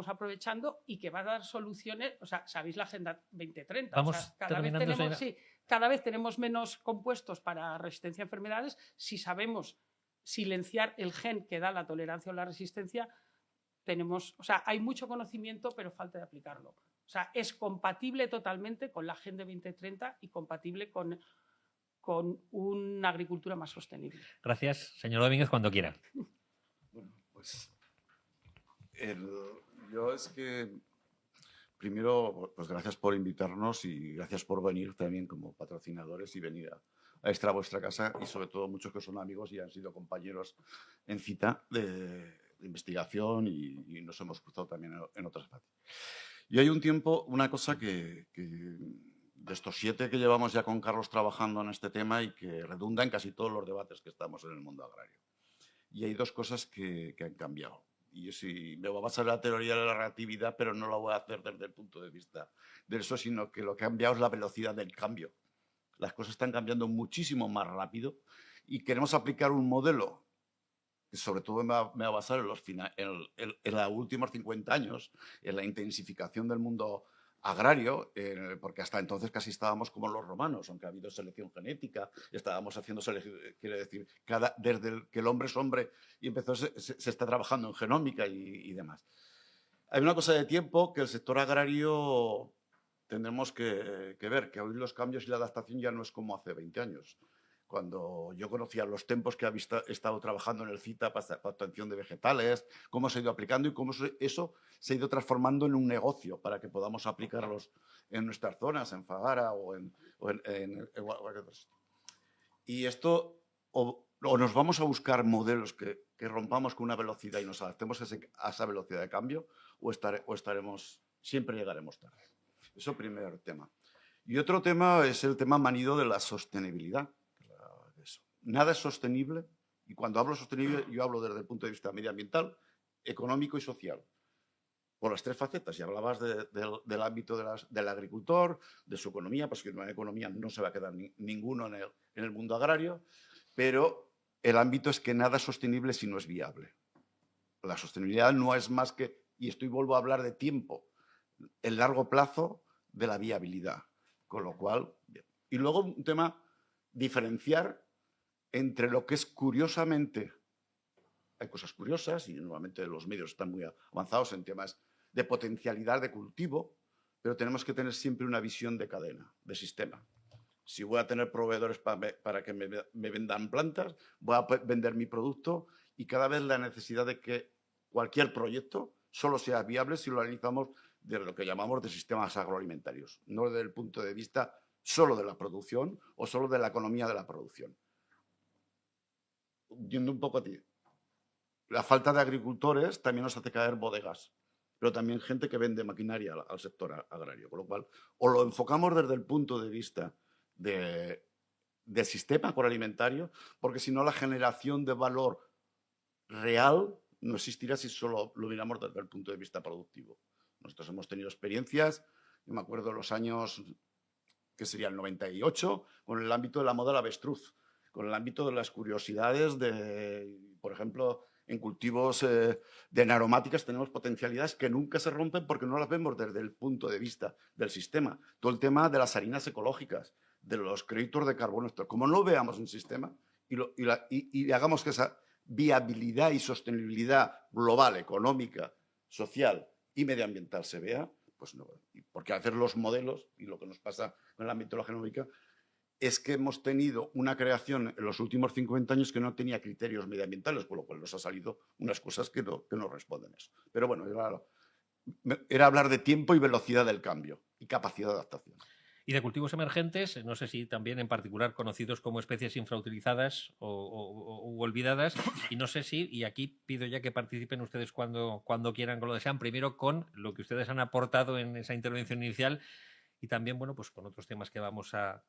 aprovechando y que va a dar soluciones. O sea, sabéis la Agenda 2030. Vamos, o sea, cada vez tenemos menos compuestos para resistencia a enfermedades. Si sabemos silenciar el gen que da la tolerancia o la resistencia, hay mucho conocimiento, pero falta de aplicarlo. O sea, es compatible totalmente con la Agenda 2030 y compatible con una agricultura más sostenible. Gracias, señor Domínguez, cuando quiera. Bueno, pues yo es que primero, pues gracias por invitarnos y gracias por venir también como patrocinadores y venir a esta vuestra casa y sobre todo muchos que son amigos y han sido compañeros en cita de investigación y nos hemos cruzado también en otras partes. Y hay un tiempo, una cosa que de estos 7 que llevamos ya con Carlos trabajando en este tema y que redunda en casi todos los debates que estamos en el mundo agrario. Y hay 2 cosas que han cambiado. Y sí, me voy a basar en la teoría de la relatividad, pero no lo voy a hacer desde el punto de vista de eso, sino que lo que ha cambiado es la velocidad del cambio. Las cosas están cambiando muchísimo más rápido y queremos aplicar un modelo que sobre todo me va a basar en los últimos 50 años, en la intensificación del mundo agrario, porque hasta entonces casi estábamos como los romanos, aunque ha habido selección genética, estábamos haciendo selección, quiere decir, desde que el hombre es hombre y empezó, se está trabajando en genómica y demás. Hay una cosa de tiempo que el sector agrario tendremos que ver, que hoy los cambios y la adaptación ya no es como hace 20 años. Cuando yo conocía los tiempos que he estado trabajando en el CITA para obtención de vegetales, cómo se ha ido aplicando y cómo eso se ha ido transformando en un negocio para que podamos aplicarlos en nuestras zonas, en Fagara o en y esto, o nos vamos a buscar modelos que rompamos con una velocidad y nos adaptemos a esa velocidad de cambio, o estaremos, siempre llegaremos tarde. Eso primer tema. Y otro tema es el tema manido de la sostenibilidad. Nada es sostenible, y cuando hablo sostenible yo hablo desde el punto de vista medioambiental, económico y social, por las tres facetas. Y hablabas del ámbito del agricultor, de su economía, pues que en una economía no se va a quedar ninguno en el mundo agrario, pero el ámbito es que nada es sostenible si no es viable. La sostenibilidad no es más que, y vuelvo a hablar de tiempo, el largo plazo de la viabilidad, con lo cual, bien. Y luego un tema, diferenciar entre lo que es curiosamente, hay cosas curiosas y normalmente los medios están muy avanzados en temas de potencialidad de cultivo, pero tenemos que tener siempre una visión de cadena, de sistema. Si voy a tener proveedores para que me vendan plantas, voy a vender mi producto y cada vez la necesidad de que cualquier proyecto solo sea viable si lo analizamos desde lo que llamamos de sistemas agroalimentarios, no desde el punto de vista solo de la producción o solo de la economía de la producción. Yendo un poco a ti, la falta de agricultores también nos hace caer bodegas, pero también gente que vende maquinaria al sector agrario, con lo cual o lo enfocamos desde el punto de vista del sistema agroalimentario, porque si no la generación de valor real no existirá si solo lo miramos desde el punto de vista productivo. Nosotros hemos tenido experiencias, yo me acuerdo de los años que sería el 98, con el ámbito de la moda del avestruz, con el ámbito de las curiosidades por ejemplo, en cultivos de aromáticas tenemos potencialidades que nunca se rompen porque no las vemos desde el punto de vista del sistema. Todo el tema de las harinas ecológicas, de los créditos de carbono, como no veamos un sistema y hagamos que esa viabilidad y sostenibilidad global, económica, social y medioambiental se vea, pues no. Porque hacer los modelos, y lo que nos pasa con el ámbito de la genómica, es que hemos tenido una creación en los últimos 50 años que no tenía criterios medioambientales, con lo cual nos ha salido unas cosas que no responden a eso. Pero bueno, era hablar de tiempo y velocidad del cambio y capacidad de adaptación. Y de cultivos emergentes, no sé si también en particular conocidos como especies infrautilizadas o olvidadas, y no sé si, y aquí pido ya que participen ustedes cuando quieran, con lo desean, primero con lo que ustedes han aportado en esa intervención inicial, y también, bueno, pues con otros temas que vamos a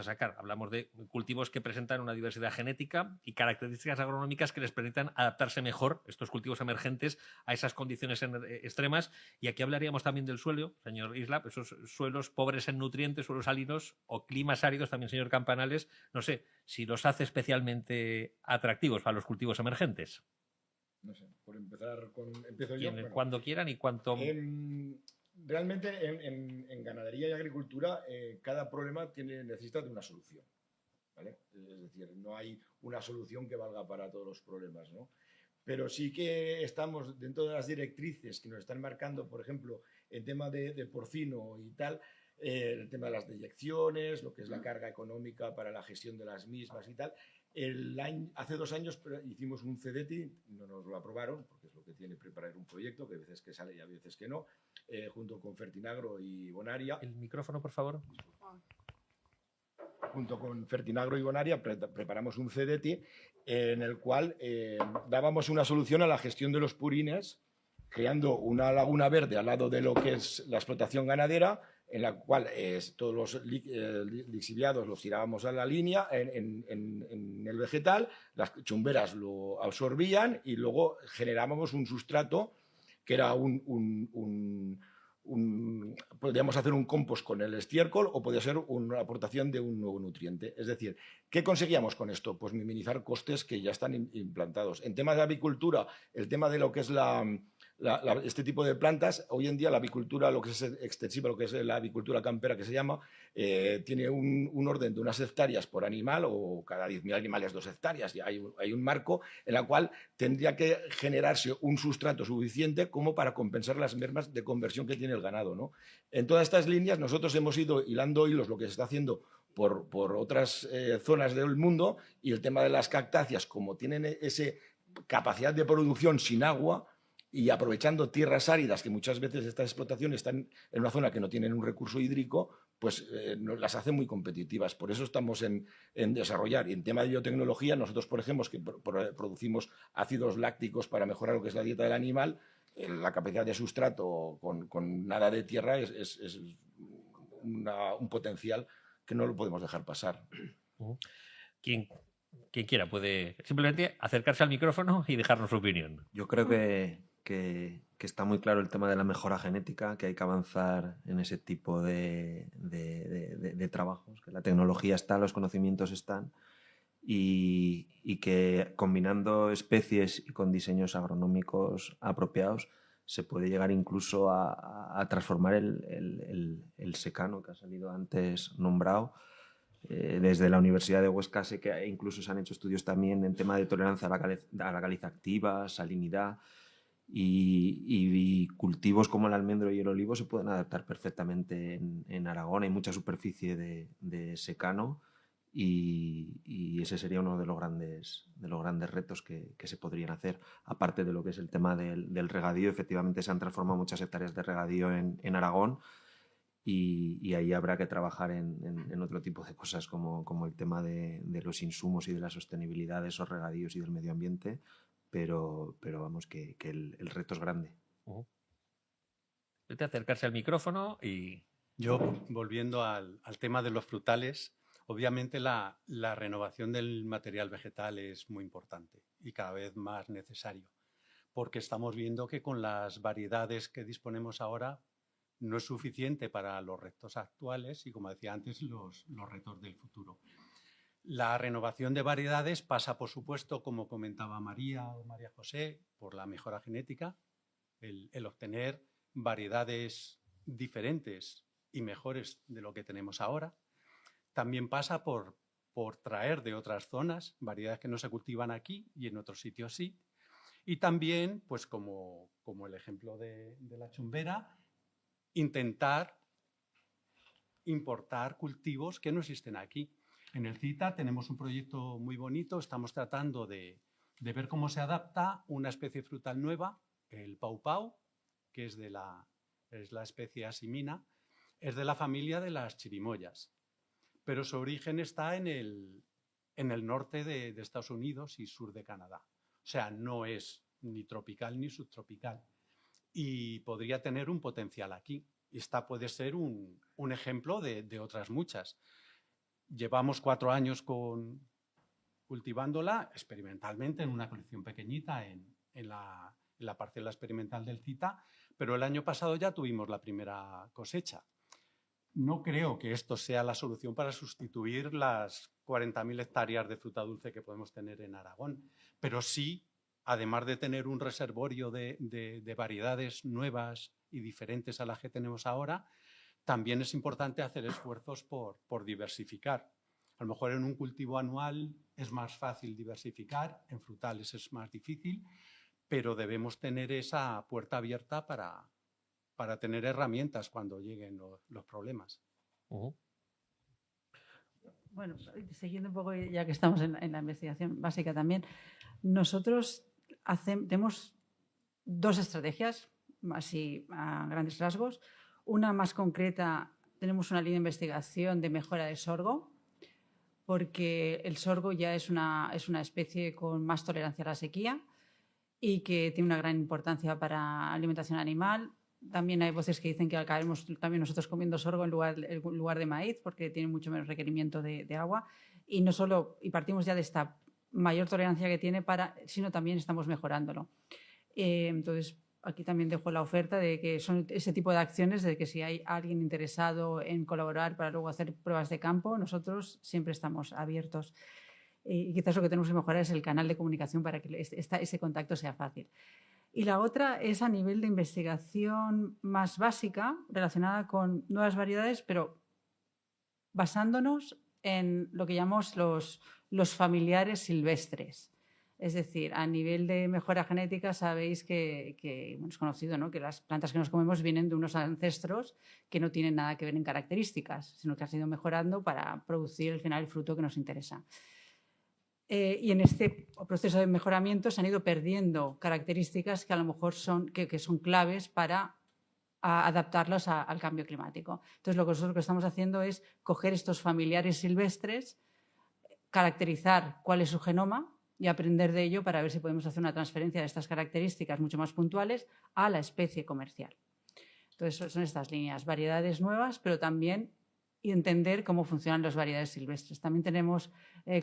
sacar. Hablamos de cultivos que presentan una diversidad genética y características agronómicas que les permitan adaptarse mejor, estos cultivos emergentes, a esas condiciones extremas. Y aquí hablaríamos también del suelo, señor Islap, esos suelos pobres en nutrientes, suelos salinos o climas áridos, también, señor Campanales. No sé si los hace especialmente atractivos para los cultivos emergentes. No sé, por empezar empiezo yo. Bueno, cuando quieran y cuanto... Realmente en ganadería y agricultura cada problema necesita de una solución, ¿vale? Es decir, no hay una solución que valga para todos los problemas, ¿no? Pero sí que estamos dentro de las directrices que nos están marcando, por ejemplo, el tema de porcino y tal, el tema de las deyecciones, lo que es la carga económica para la gestión de las mismas y tal. Hace 2 años hicimos un CEDETI, no nos lo aprobaron, porque es lo que tiene preparar un proyecto, que a veces que sale y a veces que no, junto con Fertinagro y Bonaria. El micrófono, por favor. Junto con Fertinagro y Bonaria preparamos un CEDETI en el cual dábamos una solución a la gestión de los purines, creando una laguna verde al lado de lo que es la explotación ganadera, en la cual todos los lixiviados los tirábamos a la línea en el vegetal, las chumberas lo absorbían y luego generábamos un sustrato que era podríamos hacer un compost con el estiércol o podía ser una aportación de un nuevo nutriente. Es decir, ¿qué conseguíamos con esto? Pues minimizar costes que ya están implantados. En temas de avicultura, el tema de lo que es la este tipo de plantas. Hoy en día la avicultura, lo que es extensiva, lo que es la avicultura campera que se llama, tiene un orden de unas hectáreas por animal, o cada 10.000 animales 2 hectáreas. Y hay un marco en el cual tendría que generarse un sustrato suficiente como para compensar las mermas de conversión que tiene el ganado, ¿no? En todas estas líneas nosotros hemos ido hilando hilos, lo que se está haciendo por otras zonas del mundo, y el tema de las cactáceas, como tienen esa capacidad de producción sin agua, y aprovechando tierras áridas, que muchas veces estas explotaciones están en una zona que no tienen un recurso hídrico, pues las hace muy competitivas. Por eso estamos en desarrollar. Y en tema de biotecnología, nosotros, por ejemplo, que producimos ácidos lácticos para mejorar lo que es la dieta del animal, la capacidad de sustrato con nada de tierra es un potencial que no lo podemos dejar pasar. Quien quiera puede simplemente acercarse al micrófono y dejarnos su opinión. Yo creo que está muy claro el tema de la mejora genética, que hay que avanzar en ese tipo de trabajos, que la tecnología está, los conocimientos están, y que combinando especies y con diseños agronómicos apropiados se puede llegar incluso a transformar el secano que ha salido antes nombrado. Desde la Universidad de Huesca sé que incluso se han hecho estudios también en tema de tolerancia a la caliza activa, salinidad, y cultivos como el almendro y el olivo se pueden adaptar perfectamente en Aragón. Hay mucha superficie de secano, y ese sería uno de los grandes retos que se podrían hacer. Aparte de lo que es el tema del regadío, efectivamente se han transformado muchas hectáreas de regadío en Aragón, y ahí habrá que trabajar en otro tipo de cosas como el tema de los insumos y de la sostenibilidad de esos regadíos y del medio ambiente, pero vamos, que el reto es grande. Vete a acercarse al micrófono y... Yo, volviendo al tema de los frutales, obviamente la renovación del material vegetal es muy importante y cada vez más necesario, porque estamos viendo que con las variedades que disponemos ahora no es suficiente para los retos actuales y, como decía antes, los retos del futuro. La renovación de variedades pasa, por supuesto, como comentaba María o María José, por la mejora genética, el obtener variedades diferentes y mejores de lo que tenemos ahora. También pasa por traer de otras zonas variedades que no se cultivan aquí y en otros sitios sí. Y también, pues como el ejemplo de la chumbera, intentar importar cultivos que no existen aquí. En el CITA tenemos un proyecto muy bonito, estamos tratando de ver cómo se adapta una especie frutal nueva, el paupau, que es la especie asimina, es de la familia de las chirimoyas, pero su origen está en el norte de Estados Unidos y sur de Canadá. O sea, no es ni tropical ni subtropical, y podría tener un potencial aquí. Esta puede ser un ejemplo de otras muchas. Llevamos 4 años cultivándola experimentalmente en una colección pequeñita en la parcela experimental del CITA, pero el año pasado ya tuvimos la primera cosecha. No creo que esto sea la solución para sustituir las 40.000 hectáreas de fruta dulce que podemos tener en Aragón, pero sí, además de tener un reservorio de variedades nuevas y diferentes a las que tenemos ahora, también es importante hacer esfuerzos por diversificar. A lo mejor en un cultivo anual es más fácil diversificar, en frutales es más difícil, pero debemos tener esa puerta abierta para tener herramientas cuando lleguen los problemas. Bueno, siguiendo un poco, ya que estamos en la investigación básica también, nosotros tenemos 2 estrategias, así a grandes rasgos. Una más concreta, tenemos una línea de investigación de mejora de sorgo, porque el sorgo ya es una especie con más tolerancia a la sequía y que tiene una gran importancia para alimentación animal. También hay voces que dicen que acabemos también nosotros comiendo sorgo en lugar de maíz, porque tiene mucho menos requerimiento de agua. Y no solo, y partimos ya de esta mayor tolerancia que tiene, sino también estamos mejorándolo. Entonces, aquí también dejo la oferta de que son ese tipo de acciones, de que si hay alguien interesado en colaborar para luego hacer pruebas de campo, nosotros siempre estamos abiertos. Y quizás lo que tenemos que mejorar es el canal de comunicación para que ese contacto sea fácil. Y la otra es a nivel de investigación más básica, relacionada con nuevas variedades, pero basándonos en lo que llamamos los familiares silvestres. Es decir, a nivel de mejora genética sabéis que es conocido, ¿no?, que las plantas que nos comemos vienen de unos ancestros que no tienen nada que ver en características, sino que han ido mejorando para producir al final el fruto que nos interesa. Y en este proceso de mejoramiento se han ido perdiendo características que a lo mejor son claves para adaptarlos al cambio climático. Entonces, lo que nosotros estamos haciendo es coger estos familiares silvestres, caracterizar cuál es su genoma y aprender de ello para ver si podemos hacer una transferencia de estas características mucho más puntuales a la especie comercial. Entonces, son estas líneas, variedades nuevas, pero también entender cómo funcionan las variedades silvestres. También tenemos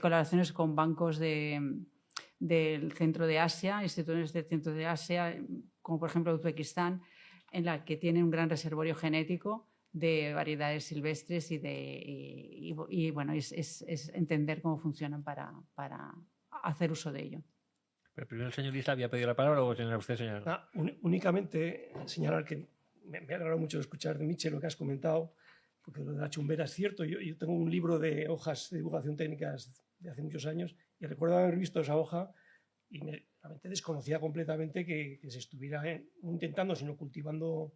colaboraciones con bancos del centro de Asia, instituciones del centro de Asia, como por ejemplo Uzbekistán, en la que tiene un gran reservorio genético de variedades silvestres y bueno, es entender cómo funcionan para hacer uso de ello. Pero primero el señor Isla había pedido la palabra o señor usted, señor. Únicamente señalar que me ha alegrado mucho escuchar de Michel lo que has comentado, porque lo de la chumbera es cierto. Yo tengo un libro de hojas de divulgación técnicas de hace muchos años y recuerdo haber visto esa hoja y realmente desconocía completamente que se estuviera intentando, sino cultivando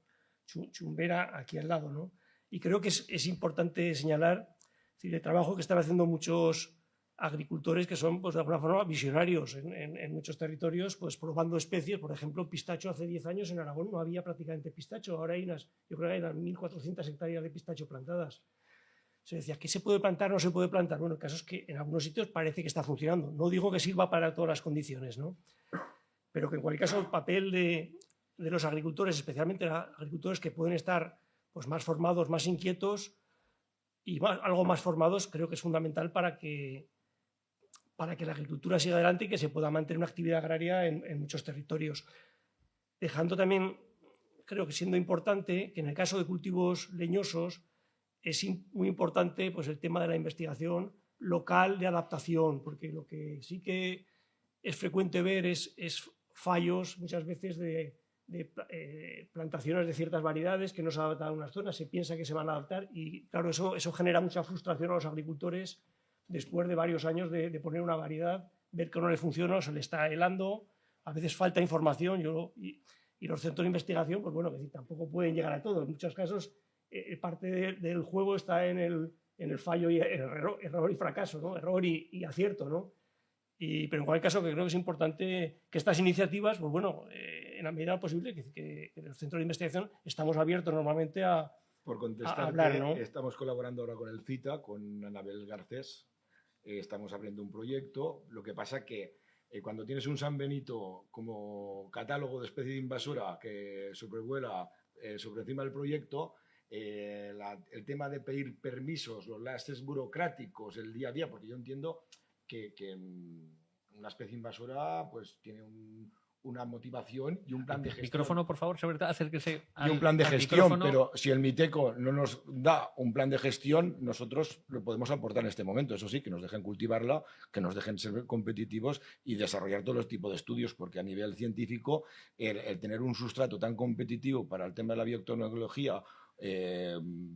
chumbera aquí al lado, ¿no? Y creo que es importante señalar, es decir, el trabajo que están haciendo muchos agricultores que son, pues, de alguna forma visionarios en muchos territorios, pues probando especies. Por ejemplo, pistacho. Hace 10 años en Aragón no había prácticamente pistacho. Ahora yo creo que hay unas 1.400 hectáreas de pistacho plantadas. Se decía, ¿qué se puede plantar? No se puede plantar. Bueno, el caso es que en algunos sitios parece que está funcionando. No digo que sirva para todas las condiciones, ¿no? Pero que en cualquier caso el papel de los agricultores, especialmente agricultores que pueden estar, pues, más formados, más inquietos y algo más formados, creo que es fundamental para que la agricultura siga adelante y que se pueda mantener una actividad agraria en muchos territorios. Dejando también, creo que siendo importante, que en el caso de cultivos leñosos es muy importante, pues, el tema de la investigación local de adaptación, porque lo que sí que es frecuente ver es fallos muchas veces de plantaciones de ciertas variedades que no se adaptan a unas zonas, se piensa que se van a adaptar y claro, eso genera mucha frustración a los agricultores después de varios años de poner una variedad, ver que no le funciona, se le está helando, a veces falta información y los centros de investigación, pues bueno, que tampoco pueden llegar a todo. En muchos casos parte del juego está en el fallo y error y fracaso, ¿no? Error y acierto, ¿no? Pero en cualquier caso que creo que es importante que estas iniciativas, pues bueno, en la medida posible, que en los centros de investigación estamos abiertos normalmente a hablar, ¿no? Estamos colaborando ahora con el CITA, con Anabel Garcés. Estamos abriendo un proyecto. Lo que pasa que cuando tienes un San Benito como catálogo de especie invasora que sobrevuela sobre encima del proyecto, el tema de pedir permisos, los lastres burocráticos, el día a día, porque yo entiendo que una especie invasora pues tiene una motivación y un plan de gestión. Micrófono, por favor, sobre todo, acérquese y un plan de gestión, pero si el Miteco no nos da un plan de gestión, nosotros lo podemos aportar en este momento. Eso sí, que nos dejen cultivarla, que nos dejen ser competitivos y desarrollar todos los tipos de estudios, porque a nivel científico el tener un sustrato tan competitivo para el tema de la biotecnología,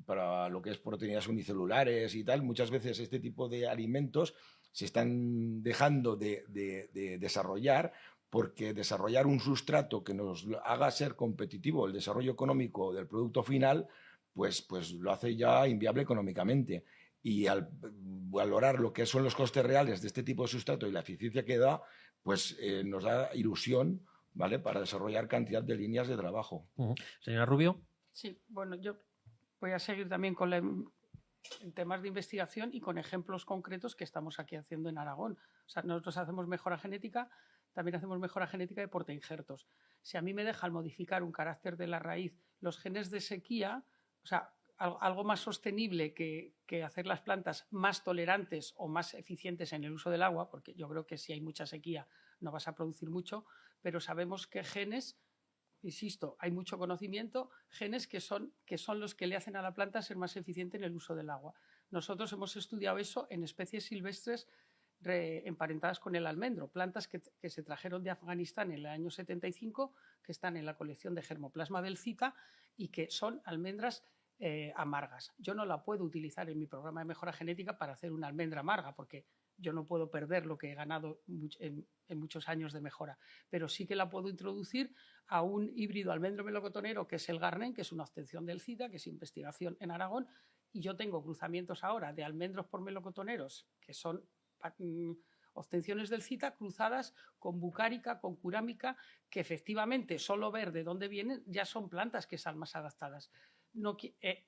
para lo que es proteínas unicelulares y tal, muchas veces este tipo de alimentos se están dejando de desarrollar, porque desarrollar un sustrato que nos haga ser competitivo el desarrollo económico del producto final, pues lo hace ya inviable económicamente. Y al valorar lo que son los costes reales de este tipo de sustrato y la eficiencia que da, pues nos da ilusión, ¿vale?, para desarrollar cantidad de líneas de trabajo. Señora Rubio. Sí, bueno, yo voy a seguir también en temas de investigación y con ejemplos concretos que estamos aquí haciendo en Aragón. O sea, nosotros hacemos mejora genética, también hacemos mejora genética de portainjertos. Si a mí me dejan modificar un carácter de la raíz, los genes de sequía, o sea, algo más sostenible que hacer las plantas más tolerantes o más eficientes en el uso del agua, porque yo creo que si hay mucha sequía no vas a producir mucho, pero sabemos que genes, insisto, hay mucho conocimiento, genes que son los que le hacen a la planta ser más eficiente en el uso del agua. Nosotros hemos estudiado eso en especies silvestres emparentadas con el almendro, plantas que se trajeron de Afganistán en el año 75, que están en la colección de germoplasma del CITA y que son almendras amargas. Yo no la puedo utilizar en mi programa de mejora genética para hacer una almendra amarga, porque yo no puedo perder lo que he ganado en muchos años de mejora, pero sí que la puedo introducir a un híbrido almendro melocotonero que es el Garnen, que es una obtención del CITA, que es investigación en Aragón, y yo tengo cruzamientos ahora de almendros por melocotoneros, que son obtenciones del CITA cruzadas con bucárica, con curámica, que efectivamente solo ver de dónde vienen ya son plantas que están más adaptadas. No,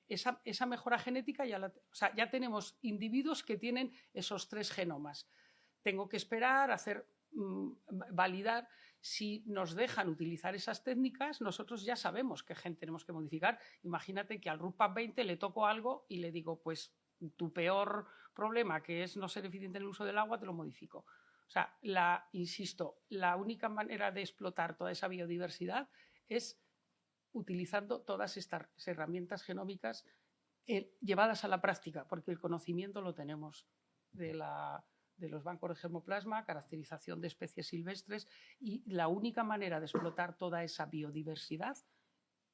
esa mejora genética ya tenemos individuos que tienen esos 3 genomas. Tengo que esperar, validar. Si nos dejan utilizar esas técnicas, nosotros ya sabemos qué gen tenemos que modificar. Imagínate que al RUPAP20 le toco algo y le digo, pues tu peor problema, que es no ser eficiente en el uso del agua, te lo modifico. O sea, insisto, la única manera de explotar toda esa biodiversidad es utilizando todas estas herramientas genómicas llevadas a la práctica, porque el conocimiento lo tenemos de los bancos de germoplasma, caracterización de especies silvestres, y la única manera de explotar toda esa biodiversidad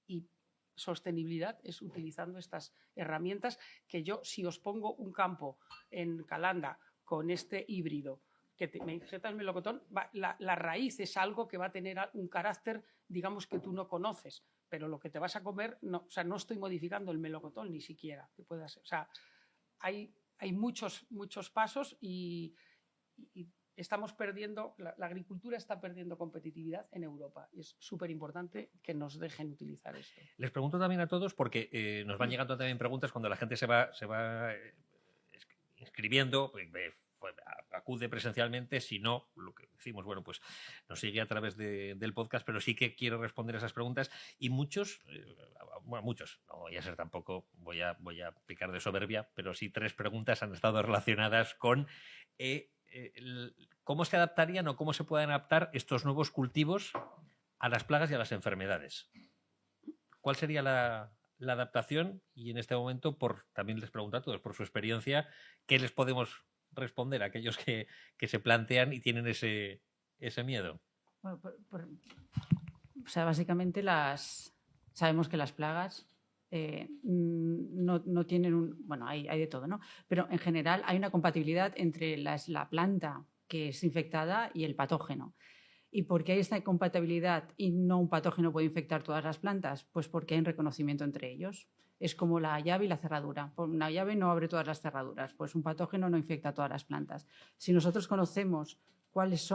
y sostenibilidad es utilizando estas herramientas que yo, si os pongo un campo en Calanda con este híbrido, que me injeta el melocotón, la raíz es algo que va a tener un carácter, digamos, que tú no conoces, pero lo que te vas a comer, no, o sea, no estoy modificando el melocotón ni siquiera, que pueda ser. O sea, hay muchos pasos y estamos perdiendo, la agricultura está perdiendo competitividad en Europa. Y es súper importante que nos dejen utilizar esto. Les pregunto también a todos, porque nos van llegando también preguntas cuando la gente se va inscribiendo, acude presencialmente. Si no, lo que decimos, bueno, pues nos sigue a través del podcast, pero sí que quiero responder a esas preguntas. Y muchos, no voy a ser tampoco, voy a picar de soberbia, pero sí 3 preguntas han estado relacionadas con cómo se adaptarían o cómo se pueden adaptar estos nuevos cultivos a las plagas y a las enfermedades. ¿Cuál sería la adaptación? Y en este momento, también les pregunto a todos, por su experiencia, ¿qué les podemos responder a aquellos que se plantean y tienen ese miedo? Bueno, o sea, básicamente sabemos que las plagas no tienen bueno, hay de todo, ¿no? Pero en general hay una compatibilidad entre la planta que es infectada y el patógeno. ¿Y por qué hay esta compatibilidad y no un patógeno puede infectar todas las plantas? Pues porque hay un reconocimiento entre ellos. Es como la llave y la cerradura. Una llave no abre todas las cerraduras, pues un patógeno no infecta todas las plantas. Si nosotros conocemos cuál es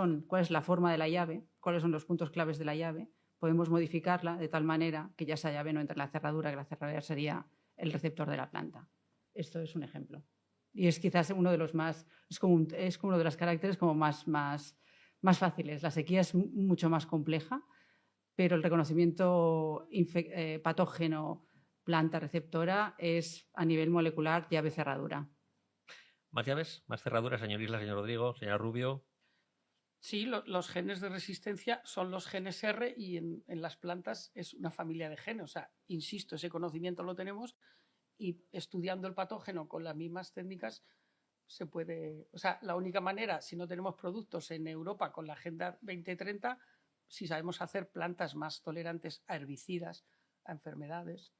la forma de la llave, cuáles son los puntos claves de la llave, podemos modificarla de tal manera que ya esa llave no entre en la cerradura, que la cerradura sería el receptor de la planta. Esto es un ejemplo. Y es quizás uno de los más, es como uno de los caracteres como más fáciles. La sequía es mucho más compleja, pero el reconocimiento patógeno planta receptora es a nivel molecular llave cerradura. ¿Más llaves? ¿Más cerraduras, señor Isla, señor Rodrigo, señora Rubio? Sí, los genes de resistencia son los genes R y en las plantas es una familia de genes. O sea, insisto, ese conocimiento lo tenemos y estudiando el patógeno con las mismas técnicas se puede... O sea, la única manera, si no tenemos productos en Europa con la Agenda 2030, si sabemos hacer plantas más tolerantes a herbicidas, a enfermedades,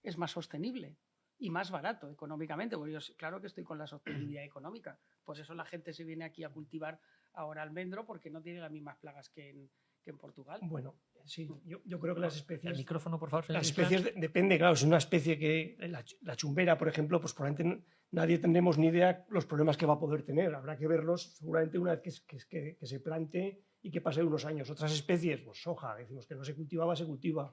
es más sostenible y más barato económicamente, porque yo claro que estoy con la sostenibilidad económica, pues eso la gente se viene aquí a cultivar ahora almendro porque no tiene las mismas plagas que en Portugal. Bueno, sí, yo creo que las especies... El micrófono, por favor, señor. Las especies depende, claro, es una especie que la chumbera, por ejemplo, pues probablemente nadie tendremos ni idea los problemas que va a poder tener, habrá que verlos seguramente una vez que se plante y que pase unos años. Otras especies, pues soja, decimos que no se cultivaba, se cultiva.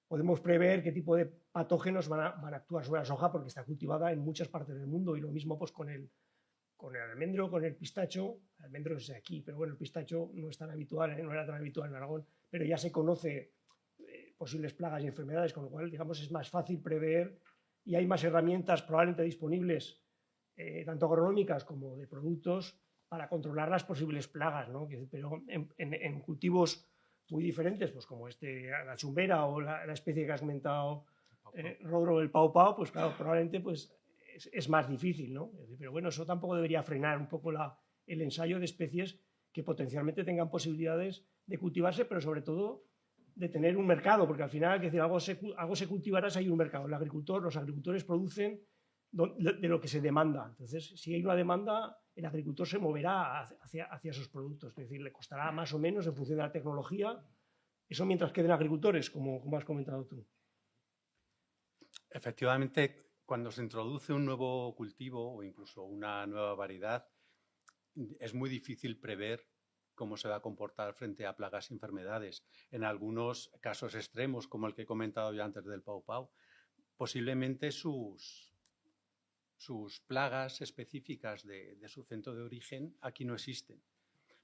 Podemos prever qué tipo de patógenos van a actuar sobre la soja porque está cultivada en muchas partes del mundo y lo mismo pues con el almendro, con el pistacho. El almendro es de aquí, pero bueno, el pistacho no es tan habitual, no era tan habitual en Aragón, pero ya se conoce posibles plagas y enfermedades, con lo cual, digamos, es más fácil prever y hay más herramientas probablemente disponibles, tanto agronómicas como de productos, para controlar las posibles plagas, ¿no? Pero en cultivos muy diferentes, pues como la chumbera o la especie que has comentado, Rodro, el pau pau, pues claro, probablemente pues, es más difícil, ¿no? Pero bueno, eso tampoco debería frenar un poco el ensayo de especies que potencialmente tengan posibilidades de cultivarse, pero sobre todo de tener un mercado, porque al final, que decir, algo se cultivará si hay un mercado. Los agricultores producen de lo que se demanda. Entonces, si hay una demanda, el agricultor se moverá hacia esos productos. Es decir, le costará más o menos en función de la tecnología. Eso mientras queden agricultores, como has comentado tú. Efectivamente, cuando se introduce un nuevo cultivo o incluso una nueva variedad, es muy difícil prever cómo se va a comportar frente a plagas y enfermedades. En algunos casos extremos, como el que he comentado ya antes del Pau Pau, posiblemente sus plagas específicas de su centro de origen aquí no existen.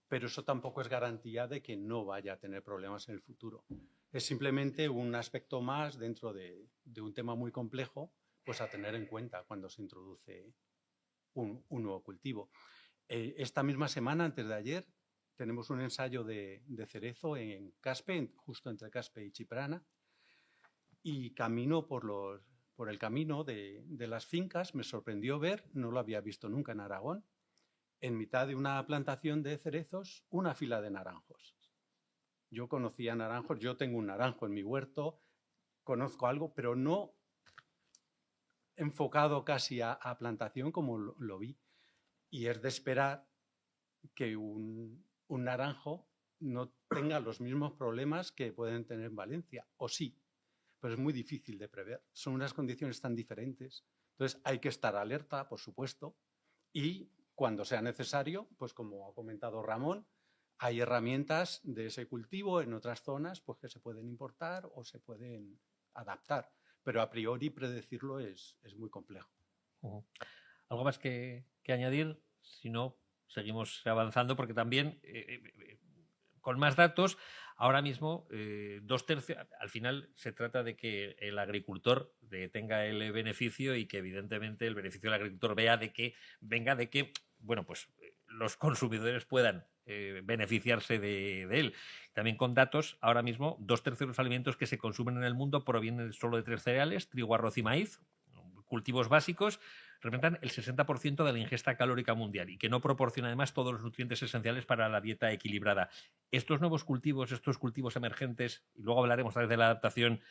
Pero eso tampoco es garantía de que no vaya a tener problemas en el futuro. Es simplemente un aspecto más dentro de un tema muy complejo, pues a tener en cuenta cuando se introduce un nuevo cultivo. Esta misma semana, antes de ayer, tenemos un ensayo de cerezo en Caspe, justo entre Caspe y Chiprana, y camino por el camino de las fincas me sorprendió ver, no lo había visto nunca en Aragón, en mitad de una plantación de cerezos, una fila de naranjos. Yo conocía naranjos, yo tengo un naranjo en mi huerto, conozco algo, pero no enfocado casi a plantación como lo vi. Y es de esperar que un naranjo no tenga los mismos problemas que pueden tener en Valencia, o sí, pero es muy difícil de prever. Son unas condiciones tan diferentes. Entonces hay que estar alerta, por supuesto, y cuando sea necesario, pues como ha comentado Ramón, hay herramientas de ese cultivo en otras zonas pues, que se pueden importar o se pueden adaptar, pero a priori predecirlo es muy complejo. ¿Algo más que añadir? Si no, seguimos avanzando porque también con más datos, ahora mismo 2/3, al final se trata de que el agricultor tenga el beneficio y que evidentemente el beneficio del agricultor venga de que, bueno, pues los consumidores puedan beneficiarse de él. También con datos, ahora mismo 2/3 de los alimentos que se consumen en el mundo provienen solo de 3 cereales, trigo, arroz y maíz, cultivos básicos, representan el 60% de la ingesta calórica mundial y que no proporciona además todos los nutrientes esenciales para la dieta equilibrada. Estos nuevos cultivos, estos cultivos emergentes, y luego hablaremos a través de la adaptación,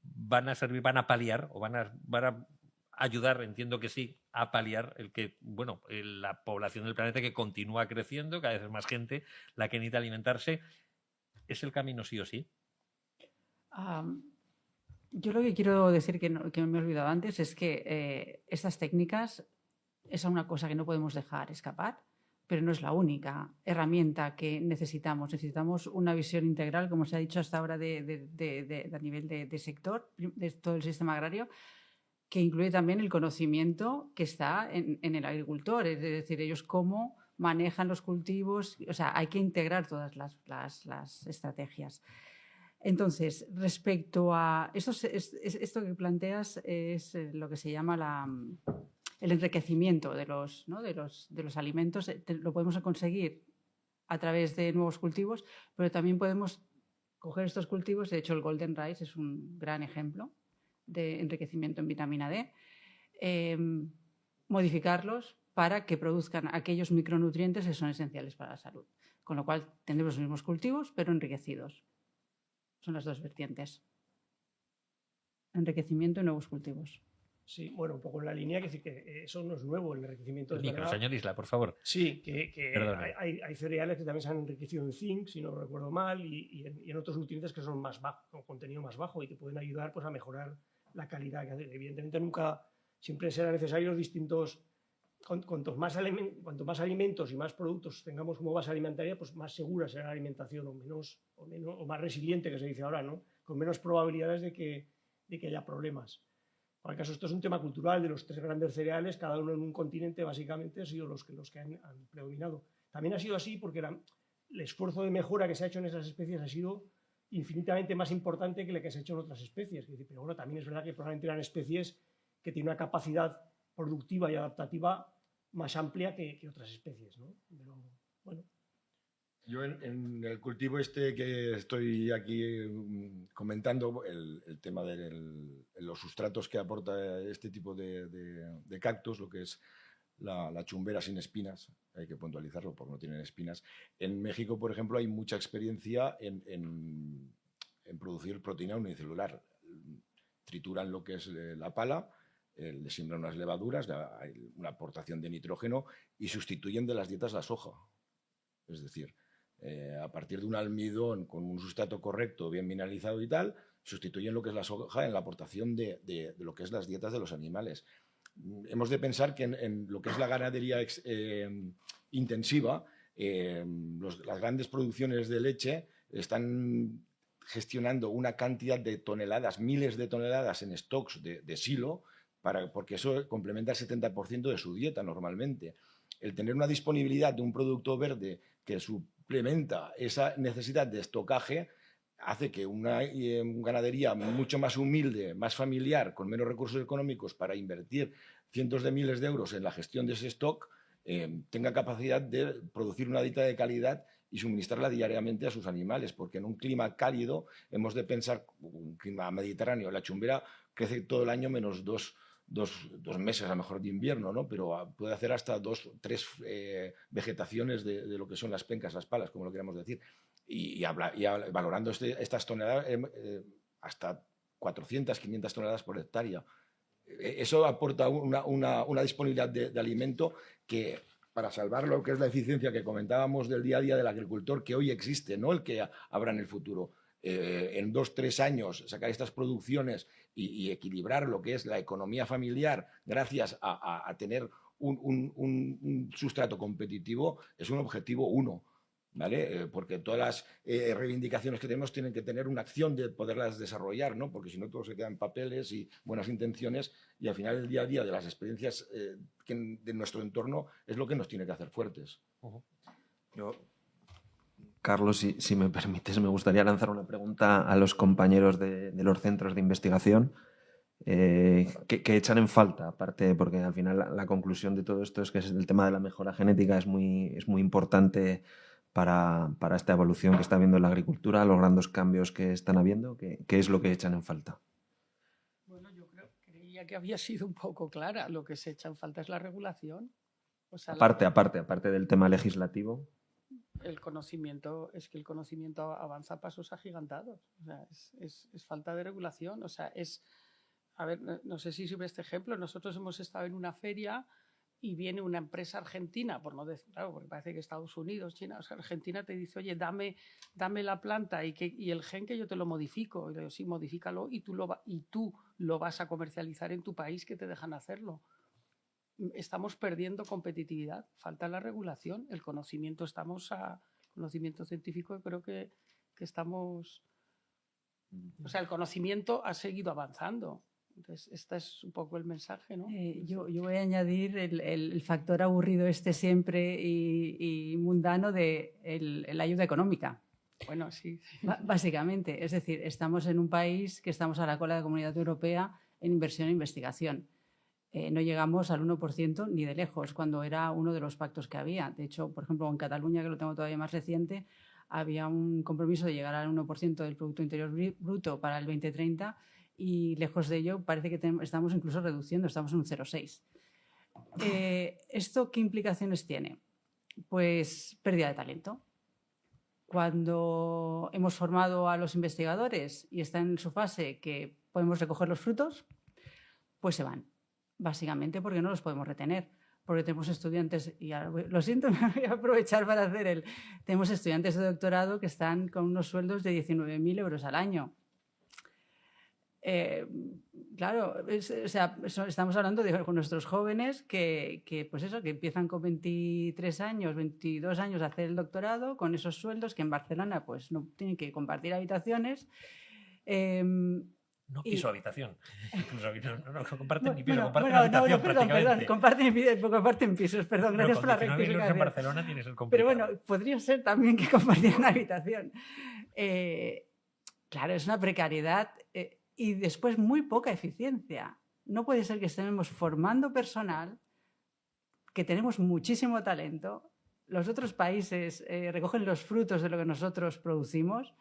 van a servir, van a paliar o van a ayudar, entiendo que sí, a paliar la población del planeta que continúa creciendo, cada vez es más gente la que necesita alimentarse. ¿Es el camino sí o sí? Yo lo que quiero decir que me he olvidado antes es que estas técnicas es una cosa que no podemos dejar escapar, pero no es la única herramienta que necesitamos. Necesitamos una visión integral, como se ha dicho hasta ahora, a nivel de sector, de todo el sistema agrario, que incluye también el conocimiento que está en el agricultor, es decir, ellos cómo manejan los cultivos, o sea, hay que integrar todas las estrategias. Entonces, respecto a esto que planteas es lo que se llama el enriquecimiento de los alimentos. Lo podemos conseguir a través de nuevos cultivos, pero también podemos coger estos cultivos. De hecho, el Golden Rice es un gran ejemplo de enriquecimiento en vitamina D, modificarlos para que produzcan aquellos micronutrientes que son esenciales para la salud. Con lo cual tendremos los mismos cultivos, pero enriquecidos. Son las dos vertientes. Enriquecimiento y nuevos cultivos. Sí, bueno, un poco en la línea, que eso no es nuevo, el enriquecimiento. El micro, señor Isla, por favor. Sí, hay cereales que también se han enriquecido en zinc, si no recuerdo mal, y en otros nutrientes que son más bajos, con contenido más bajo y que pueden ayudar pues, a mejorar la calidad. Evidentemente siempre será necesario distintos. Cuanto más alimentos y más productos tengamos como base alimentaria, pues más segura será la alimentación o más resiliente, que se dice ahora, ¿no? Con menos probabilidades de que haya problemas. En el caso, esto es un tema cultural de los 3 grandes cereales, cada uno en un continente, básicamente, han sido los que han predominado. También ha sido así porque el esfuerzo de mejora que se ha hecho en esas especies ha sido infinitamente más importante que el que se ha hecho en otras especies. Pero bueno, también es verdad que probablemente eran especies que tienen una capacidad productiva y adaptativa más amplia que otras especies, ¿no? Pero, bueno. Yo en el cultivo este que estoy aquí comentando, el tema de los sustratos que aporta este tipo de cactus, lo que es la chumbera sin espinas, hay que puntualizarlo porque no tienen espinas. En México, por ejemplo, hay mucha experiencia en producir proteína unicelular. Trituran lo que es la pala, le siembran unas levaduras, hay una aportación de nitrógeno y sustituyen de las dietas la soja. Es decir, a partir de un almidón con un sustrato correcto, bien mineralizado y tal, sustituyen lo que es la soja en la aportación de lo que es las dietas de los animales. Hemos de pensar que en lo que es la ganadería intensiva, las grandes producciones de leche están gestionando una cantidad de toneladas, miles de toneladas en stocks de silo, porque eso complementa el 70% de su dieta normalmente. El tener una disponibilidad de un producto verde que suplementa esa necesidad de estocaje hace que una ganadería mucho más humilde, más familiar, con menos recursos económicos para invertir cientos de miles de euros en la gestión de ese stock, tenga capacidad de producir una dieta de calidad y suministrarla diariamente a sus animales, porque en un clima cálido hemos de pensar, un clima mediterráneo, la chumbera crece todo el año menos dos meses a lo mejor de invierno, ¿no? Pero puede hacer hasta 2 o 3 vegetaciones de lo que son las pencas, las palas, como lo queramos decir. Y valorando estas toneladas, hasta 400, 500 toneladas por hectárea. Eso aporta una disponibilidad de alimento que, para salvar lo que es la eficiencia que comentábamos del día a día del agricultor, que hoy existe, no el que habrá en el futuro. En 2 o 3 años sacar estas producciones y equilibrar lo que es la economía familiar gracias a tener un sustrato competitivo es un objetivo uno, ¿vale? Porque todas las reivindicaciones que tenemos tienen que tener una acción de poderlas desarrollar, ¿no? Porque si no todo se queda en papeles y buenas intenciones y al final el día a día de las experiencias de nuestro entorno es lo que nos tiene que hacer fuertes. Yo, Carlos, si me permites, me gustaría lanzar una pregunta a los compañeros de los centros de investigación que echan en falta, aparte, porque al final la conclusión de todo esto es que el tema de la mejora genética es muy importante para esta evolución que está habiendo en la agricultura, los grandes cambios que están habiendo. ¿Qué es lo que echan en falta? Bueno, yo creía que había sido un poco clara. Lo que se echa en falta es la regulación. O sea, aparte del tema legislativo. El conocimiento, es que el conocimiento avanza a pasos agigantados. O sea, es falta de regulación. O sea, a ver, no sé si sirve este ejemplo. Nosotros hemos estado en una feria y viene una empresa argentina, por no decir, claro, porque parece que Estados Unidos, China, o sea, Argentina te dice, oye, dame la planta y el gen que yo te lo modifico. Y le digo, sí, modifícalo y tú lo vas a comercializar en tu país, que te dejan hacerlo. Estamos perdiendo competitividad, falta la regulación, el conocimiento, conocimiento científico, creo que estamos, o sea, el conocimiento ha seguido avanzando. Entonces, este es un poco el mensaje, ¿no? Yo voy a añadir el factor aburrido siempre y mundano de la ayuda económica. Bueno, sí. Básicamente, es decir, estamos en un país que estamos a la cola de la Comunidad Europea en inversión e investigación. No llegamos al 1% ni de lejos, cuando era uno de los pactos que había. De hecho, por ejemplo, en Cataluña, que lo tengo todavía más reciente, había un compromiso de llegar al 1% del Producto Interior Bruto para el 2030 y lejos de ello parece que estamos incluso reduciendo, estamos en un 0,6. ¿Esto qué implicaciones tiene? Pues pérdida de talento. Cuando hemos formado a los investigadores y están en su fase que podemos recoger los frutos, pues se van. Básicamente porque no los podemos retener, porque tenemos estudiantes, y ahora, lo siento, me voy a aprovechar para hacer tenemos estudiantes de doctorado que están con unos sueldos de 19.000 euros al año. Claro, o sea, estamos hablando con nuestros jóvenes que empiezan con 23 años, 22 años a hacer el doctorado con esos sueldos que en Barcelona pues no tienen que compartir habitaciones. No piso habitación. No comparten ni piso, bueno, comparten habitación prácticamente. Comparten pisos, perdón, gracias por la rectificación. En Barcelona tienes el complicado. Pero bueno, podría ser también que compartieran habitación. Claro, es una precariedad y después muy poca eficiencia. No puede ser que estemos formando personal, que tenemos muchísimo talento, los otros países recogen los frutos de lo que nosotros producimos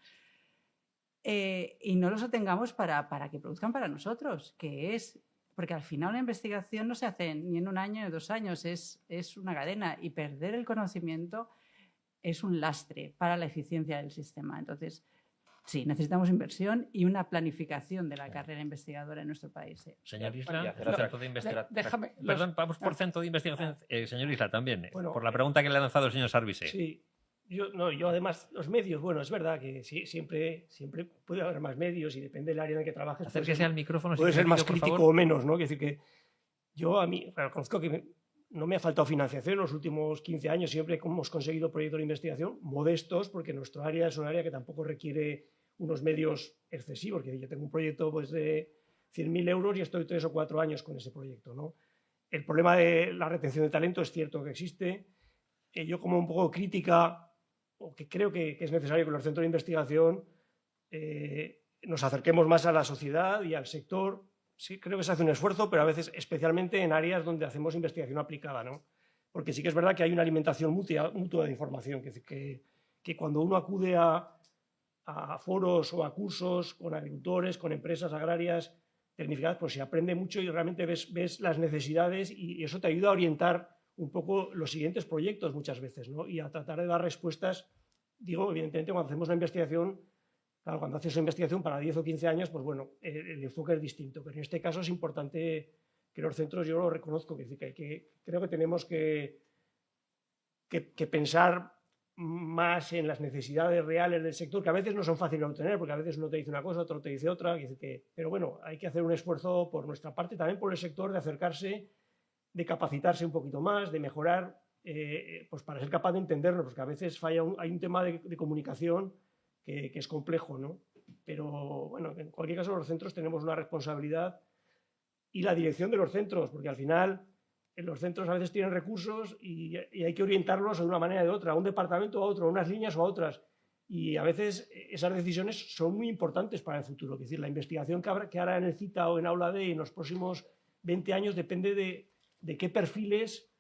y no los obtengamos para que produzcan para nosotros, que es... Porque al final una investigación no se hace ni en un año ni en 2 años, es una cadena y perder el conocimiento es un lastre para la eficiencia del sistema. Entonces, sí, necesitamos inversión y una planificación de la carrera investigadora en nuestro país. Señor Isla, Bueno, centro de investigación. déjame, Perdón, vamos por centro de investigación. Señor Isla, también, Bueno, por la pregunta que le ha lanzado el señor Sarvise. Sí, yo además, los medios, bueno, es verdad que siempre puede haber más medios y depende del área en el que trabajes. Acérquese al micrófono. Puede ser más por crítico favor. o menos, ¿no? Es decir, que yo a mí reconozco que no me ha faltado financiación en los últimos 15 años, siempre hemos conseguido proyectos de investigación modestos, porque nuestro área es un área que tampoco requiere unos medios excesivos, que yo tengo un proyecto pues, de 100.000 euros y estoy 3 o 4 años con ese proyecto, ¿no? El problema de la retención de talento es cierto que existe. Yo como un poco crítica, o que creo que es necesario que los centros de investigación nos acerquemos más a la sociedad y al sector. Sí, creo que se hace un esfuerzo, pero a veces especialmente en áreas donde hacemos investigación aplicada, ¿no? Porque sí que es verdad que hay una alimentación mutua de información, que cuando uno acude a foros o a cursos con agricultores, con empresas agrarias tecnificadas, pues se aprende mucho y realmente ves las necesidades y eso te ayuda a orientar un poco los siguientes proyectos muchas veces, ¿no? Y a tratar de dar respuestas. Digo, evidentemente, cuando hacemos una investigación, claro, cuando haces una investigación para 10 o 15 años, pues bueno, el enfoque es distinto, pero en este caso es importante que los centros, yo lo reconozco, que creo que tenemos que pensar más en las necesidades reales del sector, que a veces no son fáciles de obtener, porque a veces uno te dice una cosa, otro te dice otra, pero bueno, hay que hacer un esfuerzo por nuestra parte, también por el sector, de acercarse, de capacitarse un poquito más, de mejorar, pues para ser capaz de entenderlo, porque a veces hay un tema de comunicación que es complejo, ¿no? Pero bueno, en cualquier caso los centros tenemos una responsabilidad y la dirección de los centros, porque al final los centros a veces tienen recursos y hay que orientarlos de una manera o de otra, a un departamento o a otro, a unas líneas o a otras. Y a veces esas decisiones son muy importantes para el futuro. Es decir, la investigación que hará en el CITA o en Aula D en los próximos 20 años depende de qué perfiles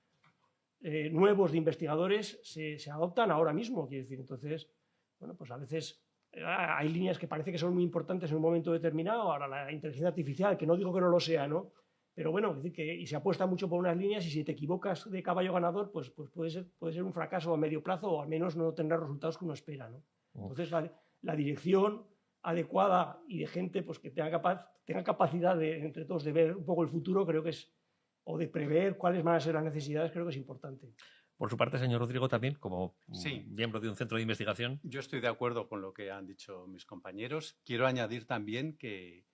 nuevos de investigadores se adoptan ahora mismo. Quiero decir, entonces, bueno, pues a veces hay líneas que parece que son muy importantes en un momento determinado. Ahora la inteligencia artificial, que no digo que no lo sea, ¿no? Pero bueno, es decir, y se apuesta mucho por unas líneas y si te equivocas de caballo ganador, pues puede ser un fracaso a medio plazo o al menos no tendrá resultados que uno espera, ¿no? Entonces, la dirección adecuada y de gente pues, que tenga capacidad entre todos de ver un poco el futuro, creo que es, o de prever cuáles van a ser las necesidades, creo que es importante. Por su parte, señor Rodrigo, también, como Sí. miembro de un centro de investigación. Yo estoy de acuerdo con lo que han dicho mis compañeros. Quiero añadir también que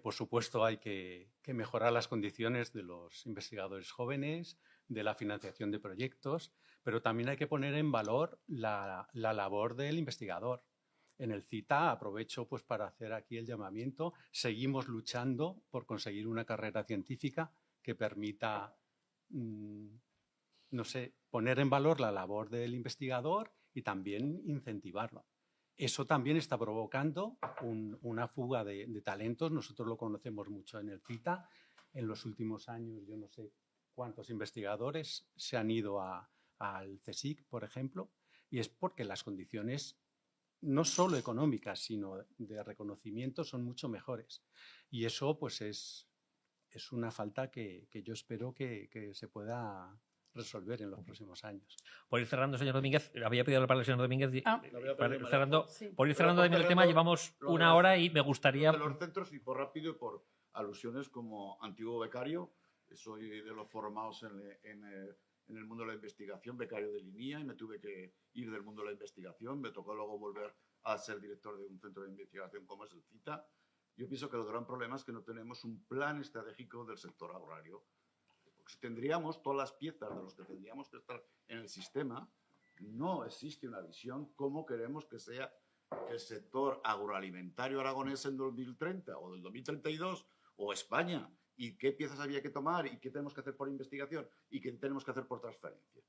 por supuesto hay que mejorar las condiciones de los investigadores jóvenes, de la financiación de proyectos, pero también hay que poner en valor la labor del investigador. En el CITA, aprovecho pues, para hacer aquí el llamamiento, seguimos luchando por conseguir una carrera científica que permita, no sé, poner en valor la labor del investigador y también incentivarlo. Eso también está provocando una fuga de talentos. Nosotros lo conocemos mucho en el CITA. En los últimos años, yo no sé cuántos investigadores se han ido al CSIC, por ejemplo, y es porque las condiciones no solo económicas, sino de reconocimiento son mucho mejores. Y eso pues es una falta que yo espero que se pueda resolver en los próximos años. Por ir cerrando, señor Domínguez, había pedido la palabra el señor Domínguez. Sí. Por ir cerrando también el tema, llevamos una hora y me gustaría... De los centros, y por rápido y por alusiones, como antiguo becario, soy de los formados en el mundo de la investigación, becario de línea, y me tuve que ir del mundo de la investigación. Me tocó luego volver a ser director de un centro de investigación como es el CITA. Yo pienso que el gran problema es que no tenemos un plan estratégico del sector agrario. Porque si tendríamos todas las piezas de los que tendríamos que estar en el sistema, no existe una visión cómo queremos que sea el sector agroalimentario aragonés en 2030 o del 2032 o España, y qué piezas había que tomar y qué tenemos que hacer por investigación y qué tenemos que hacer por transferencia.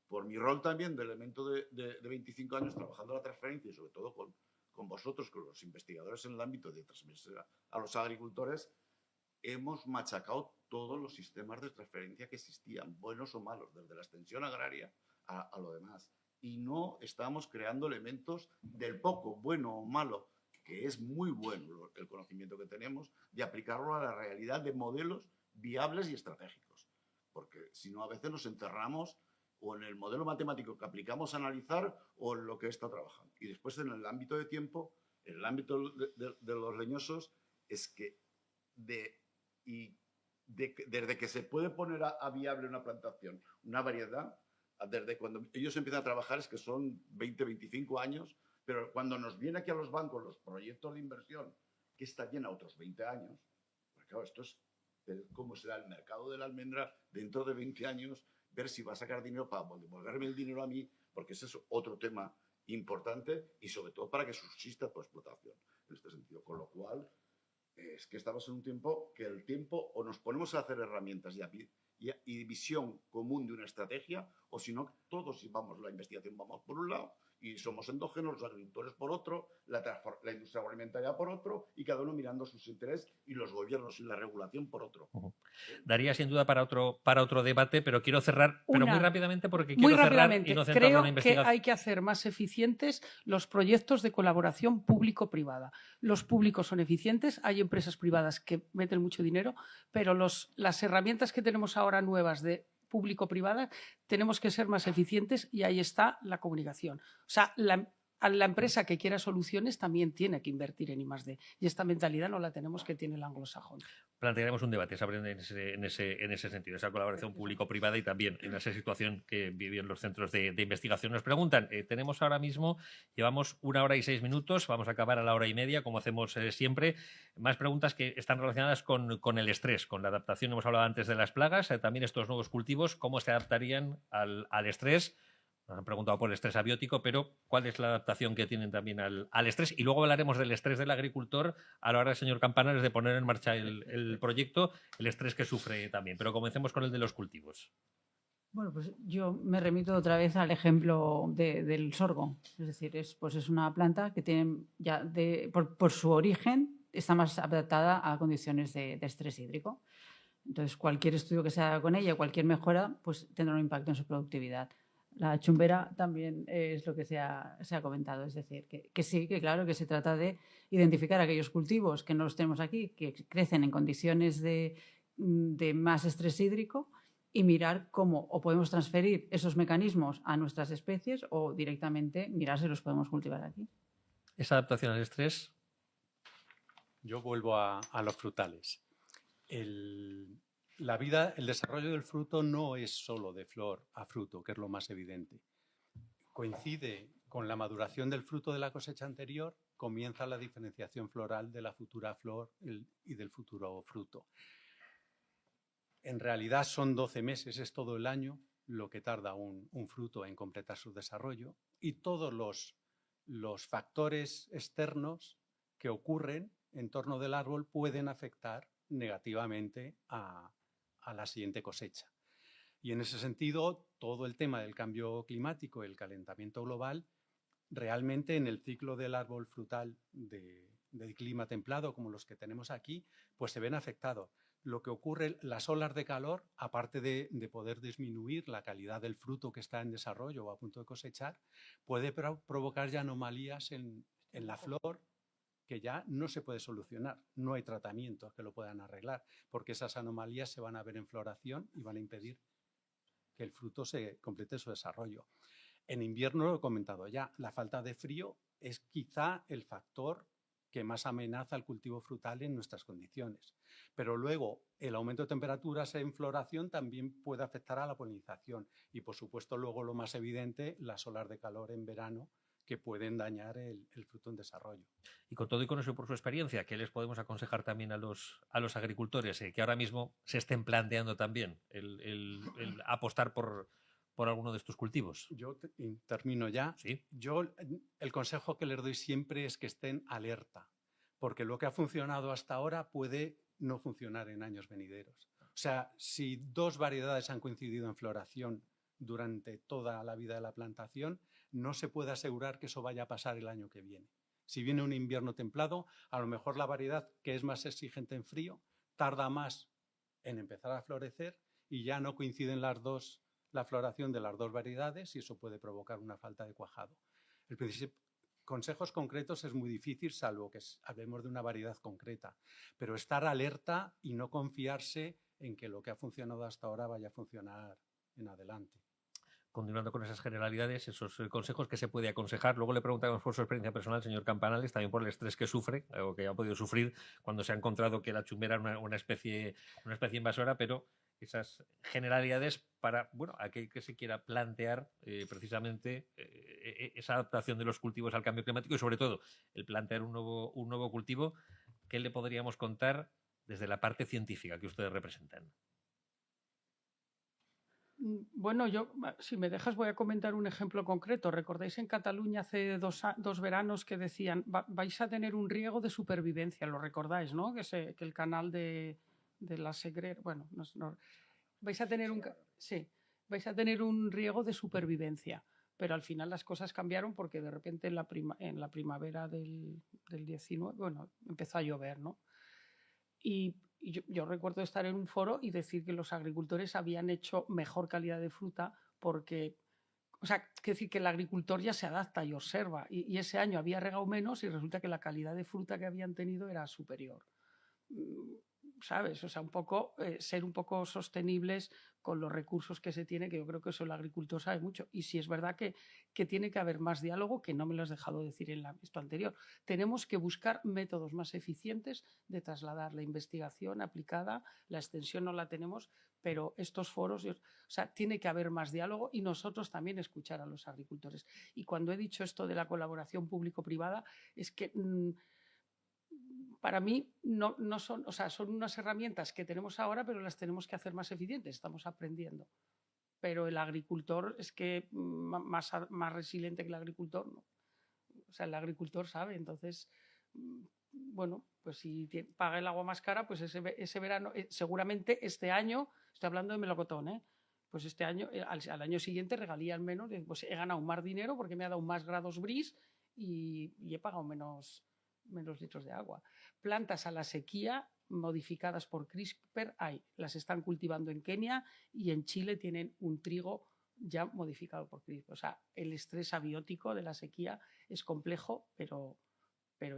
Por mi rol también de elemento de 25 años trabajando la transferencia y sobre todo con vosotros, con los investigadores en el ámbito de transferencia a los agricultores, hemos machacado todos los sistemas de transferencia que existían, buenos o malos, desde la extensión agraria a lo demás. Y no estamos creando elementos del poco, bueno o malo, que es muy bueno el conocimiento que tenemos, de aplicarlo a la realidad de modelos viables y estratégicos. Porque si no, a veces nos enterramos o en el modelo matemático que aplicamos a analizar o en lo que está trabajando. Y después en el ámbito de tiempo, en el ámbito de los leñosos, es que desde que se puede poner a viable una plantación, una variedad, desde cuando ellos empiezan a trabajar es que son 20, 25 años, pero cuando nos viene aquí a los bancos los proyectos de inversión, que está llena otros 20 años, porque claro, esto es cómo será el mercado de la almendra dentro de 20 años, ver si va a sacar dinero para devolverme el dinero a mí, porque ese es otro tema importante y sobre todo para que subsista tu explotación en este sentido. Con lo cual, es que estamos en un tiempo que el tiempo o nos ponemos a hacer herramientas y visión común de una estrategia, o si no, todos vamos, la investigación vamos por un lado y somos endógenos, los agricultores por otro, la industria agroalimentaria por otro, y cada uno mirando sus intereses, y los gobiernos y la regulación por otro. Daría sin duda para otro debate, pero quiero cerrar, pero muy rápidamente, porque muy quiero cerrar rápidamente. y no centrarlo en la Creo que investigación. hay que hacer más eficientes los proyectos de colaboración público-privada. Los públicos son eficientes, hay empresas privadas que meten mucho dinero, pero las herramientas que tenemos ahora nuevas de público-privada, tenemos que ser más eficientes y ahí está la comunicación. O sea, la empresa que quiera soluciones también tiene que invertir en I+D. Y esta mentalidad no la tenemos que tiene el anglosajón. Plantearemos un debate en ese sentido, esa colaboración público-privada y también en esa situación que viven los centros de investigación. Nos preguntan, tenemos ahora mismo, llevamos 1 hora y 6 minutos, vamos a acabar a la 1:30, como hacemos siempre. Más preguntas que están relacionadas con el estrés, con la adaptación. Hemos hablado antes de las plagas, también estos nuevos cultivos, ¿cómo se adaptarían al estrés? Nos han preguntado por el estrés abiótico, pero ¿cuál es la adaptación que tienen también al estrés? Y luego hablaremos del estrés del agricultor a la hora, señor Campanares, de poner en marcha el proyecto, el estrés que sufre también. Pero comencemos con el de los cultivos. Bueno, pues yo me remito otra vez al ejemplo del sorgo. Es decir, es una planta que tiene ya por su origen está más adaptada a condiciones de estrés hídrico. Entonces, cualquier estudio que se haga con ella, cualquier mejora, pues tendrá un impacto en su productividad. La chumbera también es lo que se ha comentado, es decir, que sí, que claro, que se trata de identificar aquellos cultivos que no los tenemos aquí, que crecen en condiciones de más estrés hídrico y mirar cómo o podemos transferir esos mecanismos a nuestras especies o directamente mirar si los podemos cultivar aquí. ¿Esa adaptación al estrés? Yo vuelvo a los frutales. El desarrollo del fruto no es solo de flor a fruto, que es lo más evidente. Coincide con la maduración del fruto de la cosecha anterior, comienza la diferenciación floral de la futura flor y del futuro fruto. En realidad son 12 meses, es todo el año lo que tarda un fruto en completar su desarrollo, y todos los factores externos que ocurren en torno del árbol pueden afectar negativamente a la siguiente cosecha. Y en ese sentido, todo el tema del cambio climático, el calentamiento global, realmente en el ciclo del árbol frutal del clima templado, como los que tenemos aquí, pues se ven afectados. Lo que ocurre, las olas de calor, aparte de poder disminuir la calidad del fruto que está en desarrollo o a punto de cosechar, puede provocar ya anomalías en la flor, que ya no se puede solucionar, no hay tratamientos que lo puedan arreglar, porque esas anomalías se van a ver en floración y van a impedir que el fruto se complete su desarrollo. En invierno, lo he comentado ya, la falta de frío es quizá el factor que más amenaza el cultivo frutal en nuestras condiciones. Pero luego, el aumento de temperaturas en floración también puede afectar a la polinización y, por supuesto, luego lo más evidente, las olas de calor en verano, que pueden dañar el fruto en desarrollo. Y con todo y con eso, por su experiencia, ¿qué les podemos aconsejar también a los agricultores que ahora mismo se estén planteando también el apostar por alguno de estos cultivos? Yo termino ya. ¿Sí? El consejo que les doy siempre es que estén alerta, porque lo que ha funcionado hasta ahora puede no funcionar en años venideros. O sea, si 2 variedades han coincidido en floración durante toda la vida de la plantación, no se puede asegurar que eso vaya a pasar el año que viene. Si viene un invierno templado, a lo mejor la variedad que es más exigente en frío tarda más en empezar a florecer y ya no coinciden las dos la floración de las dos variedades y eso puede provocar una falta de cuajado. Consejos concretos es muy difícil, salvo que hablemos de una variedad concreta, pero estar alerta y no confiarse en que lo que ha funcionado hasta ahora vaya a funcionar en adelante. Continuando con esas generalidades, esos consejos que se puede aconsejar. Luego le preguntamos por su experiencia personal, señor Campanales, también por el estrés que sufre o que ha podido sufrir cuando se ha encontrado que la chumera era una especie invasora, pero esas generalidades para, bueno, aquel que se quiera plantear precisamente esa adaptación de los cultivos al cambio climático y sobre todo el plantear un nuevo cultivo. ¿Qué le podríamos contar desde la parte científica que ustedes representan? Bueno, yo, si me dejas, voy a comentar un ejemplo concreto. ¿Recordáis en Cataluña hace dos veranos que decían vais a tener un riego de supervivencia? Lo recordáis, ¿no? Que el canal de la Segre, bueno, vais a tener vais a tener un riego de supervivencia. Pero al final las cosas cambiaron porque de repente en la primavera del 19, bueno, empezó a llover, ¿no? Y yo recuerdo estar en un foro y decir que los agricultores habían hecho mejor calidad de fruta porque, o sea, que decir que el agricultor ya se adapta y observa. Y ese año había regado menos y resulta que la calidad de fruta que habían tenido era superior. ¿Sabes? O sea, ser un poco sostenibles con los recursos que se tiene, que yo creo que eso el agricultor sabe mucho. Y sí es verdad que tiene que haber más diálogo, que no me lo has dejado decir en esto anterior. Tenemos que buscar métodos más eficientes de trasladar la investigación aplicada. La extensión no la tenemos, pero estos foros, o sea, tiene que haber más diálogo y nosotros también escuchar a los agricultores. Y cuando he dicho esto de la colaboración público-privada, es que para mí no son, o sea, son unas herramientas que tenemos ahora, pero las tenemos que hacer más eficientes, estamos aprendiendo. Pero el agricultor es que más resiliente que el agricultor, no. O sea, el agricultor sabe, entonces, bueno, pues si paga el agua más cara, pues ese verano, seguramente este año, estoy hablando de melocotón, pues este año, al año siguiente regalías menos, pues he ganado más dinero porque me ha dado más grados bris y he pagado menos litros de agua. Plantas a la sequía modificadas por CRISPR las están cultivando en Kenia y en Chile tienen un trigo ya modificado por CRISPR. O sea, el estrés abiótico de la sequía es complejo, pero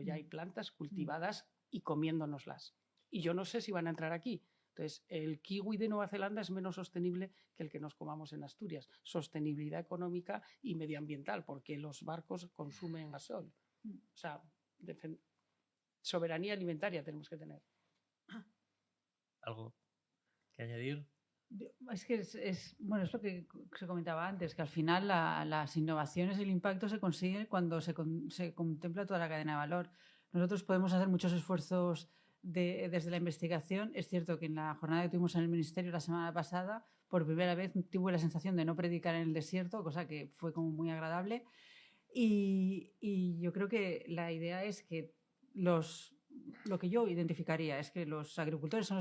ya hay plantas cultivadas y comiéndonoslas. Y yo no sé si van a entrar aquí. Entonces, el kiwi de Nueva Zelanda es menos sostenible que el que nos comamos en Asturias. Sostenibilidad económica y medioambiental, porque los barcos consumen gasol. O sea, soberanía alimentaria tenemos que tener. ¿Algo que añadir? Es que es lo que se comentaba antes, que al final las innovaciones y el impacto se consiguen cuando se contempla toda la cadena de valor. Nosotros podemos hacer muchos esfuerzos desde la investigación. Es cierto que en la jornada que tuvimos en el Ministerio la semana pasada, por primera vez tuve la sensación de no predicar en el desierto, cosa que fue como muy agradable. Y yo creo que la idea es que lo que yo identificaría es que los agricultores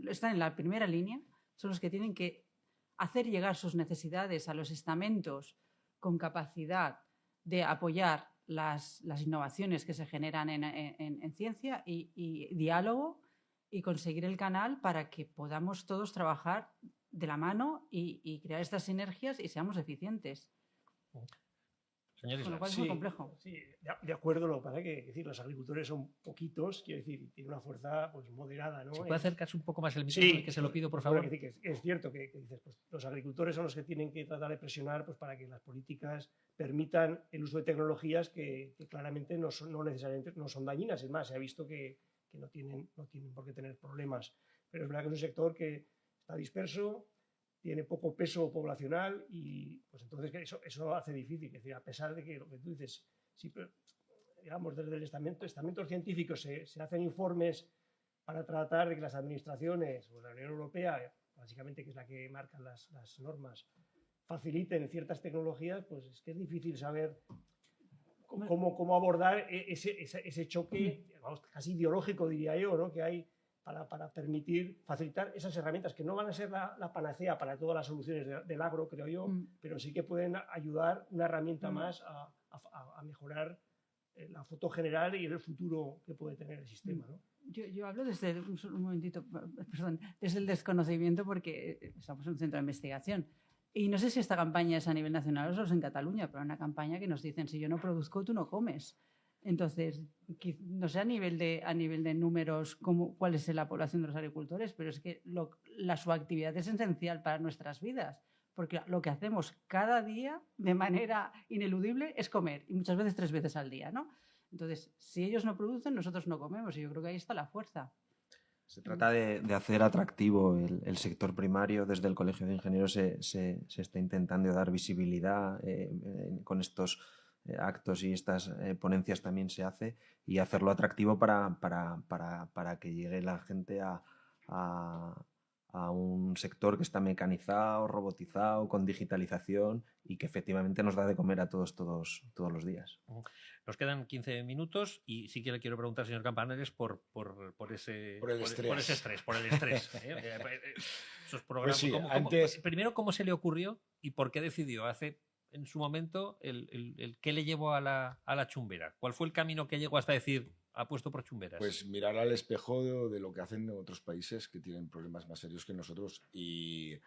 están en la primera línea, son los que tienen que hacer llegar sus necesidades a los estamentos con capacidad de apoyar las innovaciones que se generan en ciencia y diálogo y conseguir el canal para que podamos todos trabajar de la mano y crear estas sinergias y seamos eficientes. Señor Isla. Con lo cual es muy complejo. Sí, de acuerdo, lo que pasa es que los agricultores son poquitos, quiero decir, tienen una fuerza pues, moderada, ¿no? ¿Se puede acercarse un poco más el micrófono? Sí, que se lo pido, por favor. Es cierto que dices, pues, los agricultores son los que tienen que tratar de presionar pues, para que las políticas permitan el uso de tecnologías que claramente no necesariamente no son dañinas. Es más, se ha visto que no tienen por qué tener problemas. Pero es verdad que es un sector que está disperso, tiene poco peso poblacional y pues entonces eso hace difícil. Es decir, a pesar de que lo que tú dices, sí, digamos, desde el estamentos científicos se hacen informes para tratar de que las administraciones, o la Unión Europea, básicamente que es la que marca las normas, faciliten ciertas tecnologías, pues es que es difícil saber cómo abordar ese choque, vamos, casi ideológico, diría yo, ¿no? Que hay para permitir, facilitar esas herramientas que no van a ser la panacea para todas las soluciones del agro, creo yo, pero sí que pueden ayudar una herramienta más a mejorar la foto general y el futuro que puede tener el sistema, ¿no? Yo hablo desde un momentito, perdón, desde el desconocimiento porque estamos en un centro de investigación. Y no sé si esta campaña es a nivel nacional o solo es en Cataluña, pero una campaña que nos dicen, si yo no produzco, tú no comes. Entonces, no sé a nivel de números cuál es la población de los agricultores, pero es que su actividad es esencial para nuestras vidas, porque lo que hacemos cada día de manera ineludible es comer, y muchas veces 3 veces al día, ¿no? Entonces, si ellos no producen, nosotros no comemos, y yo creo que ahí está la fuerza. Se trata de hacer atractivo el sector primario. Desde el Colegio de Ingenieros se está intentando dar visibilidad con estos actos y estas ponencias también se hace, y hacerlo atractivo para que llegue la gente a un sector que está mecanizado, robotizado, con digitalización y que efectivamente nos da de comer a todos los días. Nos quedan 15 minutos y sí que le quiero preguntar, señor Campanares, por el estrés. Esos programas, Pues sí, primero, ¿cómo se le ocurrió y por qué decidió en su momento el qué le llevó a la chumbera? ¿Cuál fue el camino que llegó hasta decir apuesto por chumberas? Pues mirar al espejo de lo que hacen otros países que tienen problemas más serios que nosotros y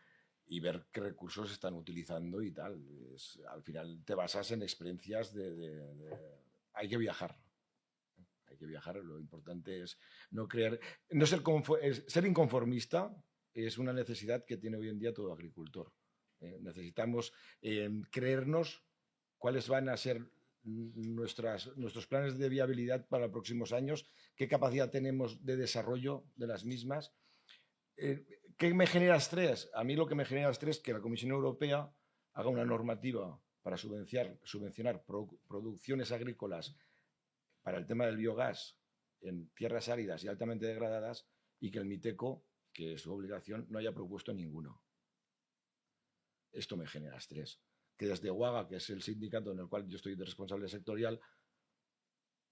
ver qué recursos están utilizando y tal. Al final te basas en experiencias hay que viajar. Hay que viajar. Lo importante es no creer, no ser inconformista es una necesidad que tiene hoy en día todo agricultor. Necesitamos creernos cuáles van a ser nuestros planes de viabilidad para los próximos años, qué capacidad tenemos de desarrollo de las mismas. ¿Qué me genera estrés? A mí lo que me genera estrés es que la Comisión Europea haga una normativa para subvencionar producciones agrícolas para el tema del biogás en tierras áridas y altamente degradadas, y que el MITECO, que es su obligación, no haya propuesto ninguno. Esto me genera estrés. Que desde UAGA, que es el sindicato en el cual yo estoy de responsable sectorial,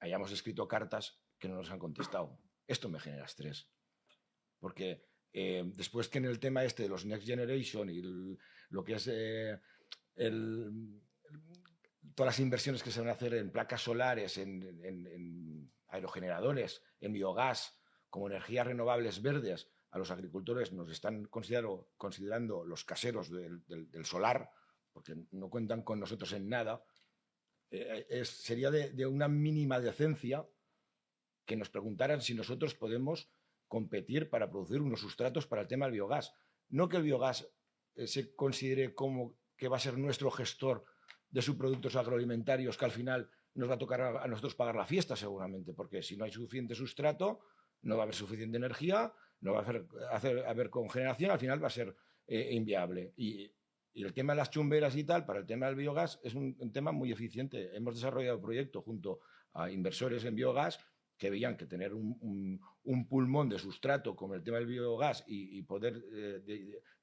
hayamos escrito cartas que no nos han contestado. Esto me genera estrés. Porque después que en el tema de los Next Generation y lo que es todas las inversiones que se van a hacer en placas solares, en aerogeneradores, en biogás, como energías renovables verdes, a los agricultores nos están considerando los caseros del solar, porque no cuentan con nosotros en nada. Sería de una mínima decencia que nos preguntaran si nosotros podemos competir para producir unos sustratos para el tema del biogás. No que el biogás se considere como que va a ser nuestro gestor de subproductos agroalimentarios, que al final nos va a tocar a nosotros pagar la fiesta seguramente, porque si no hay suficiente sustrato, no va a haber suficiente energía, no va a haber cogeneración, al final va a ser inviable. Y el tema de las chumberas y tal, para el tema del biogás, es un tema muy eficiente. Hemos desarrollado un proyecto junto a inversores en biogás que veían que tener un pulmón de sustrato como el tema del biogás y poder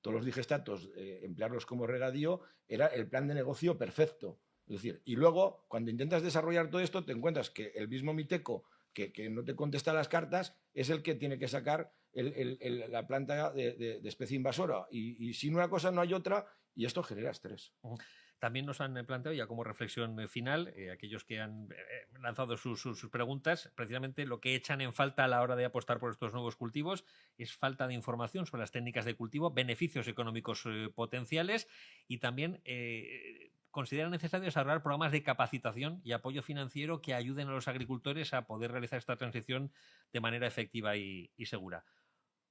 todos los digestatos emplearlos como regadío era el plan de negocio perfecto. Es decir, y luego cuando intentas desarrollar todo esto te encuentras que el mismo MITECO que no te contesta las cartas es el que tiene que sacar la planta de especie invasora y sin una cosa no hay otra, y esto genera estrés. También nos han planteado, ya como reflexión final, aquellos que han lanzado sus preguntas, precisamente lo que echan en falta a la hora de apostar por estos nuevos cultivos es falta de información sobre las técnicas de cultivo, beneficios económicos potenciales, y también consideran necesario desarrollar programas de capacitación y apoyo financiero que ayuden a los agricultores a poder realizar esta transición de manera efectiva y segura.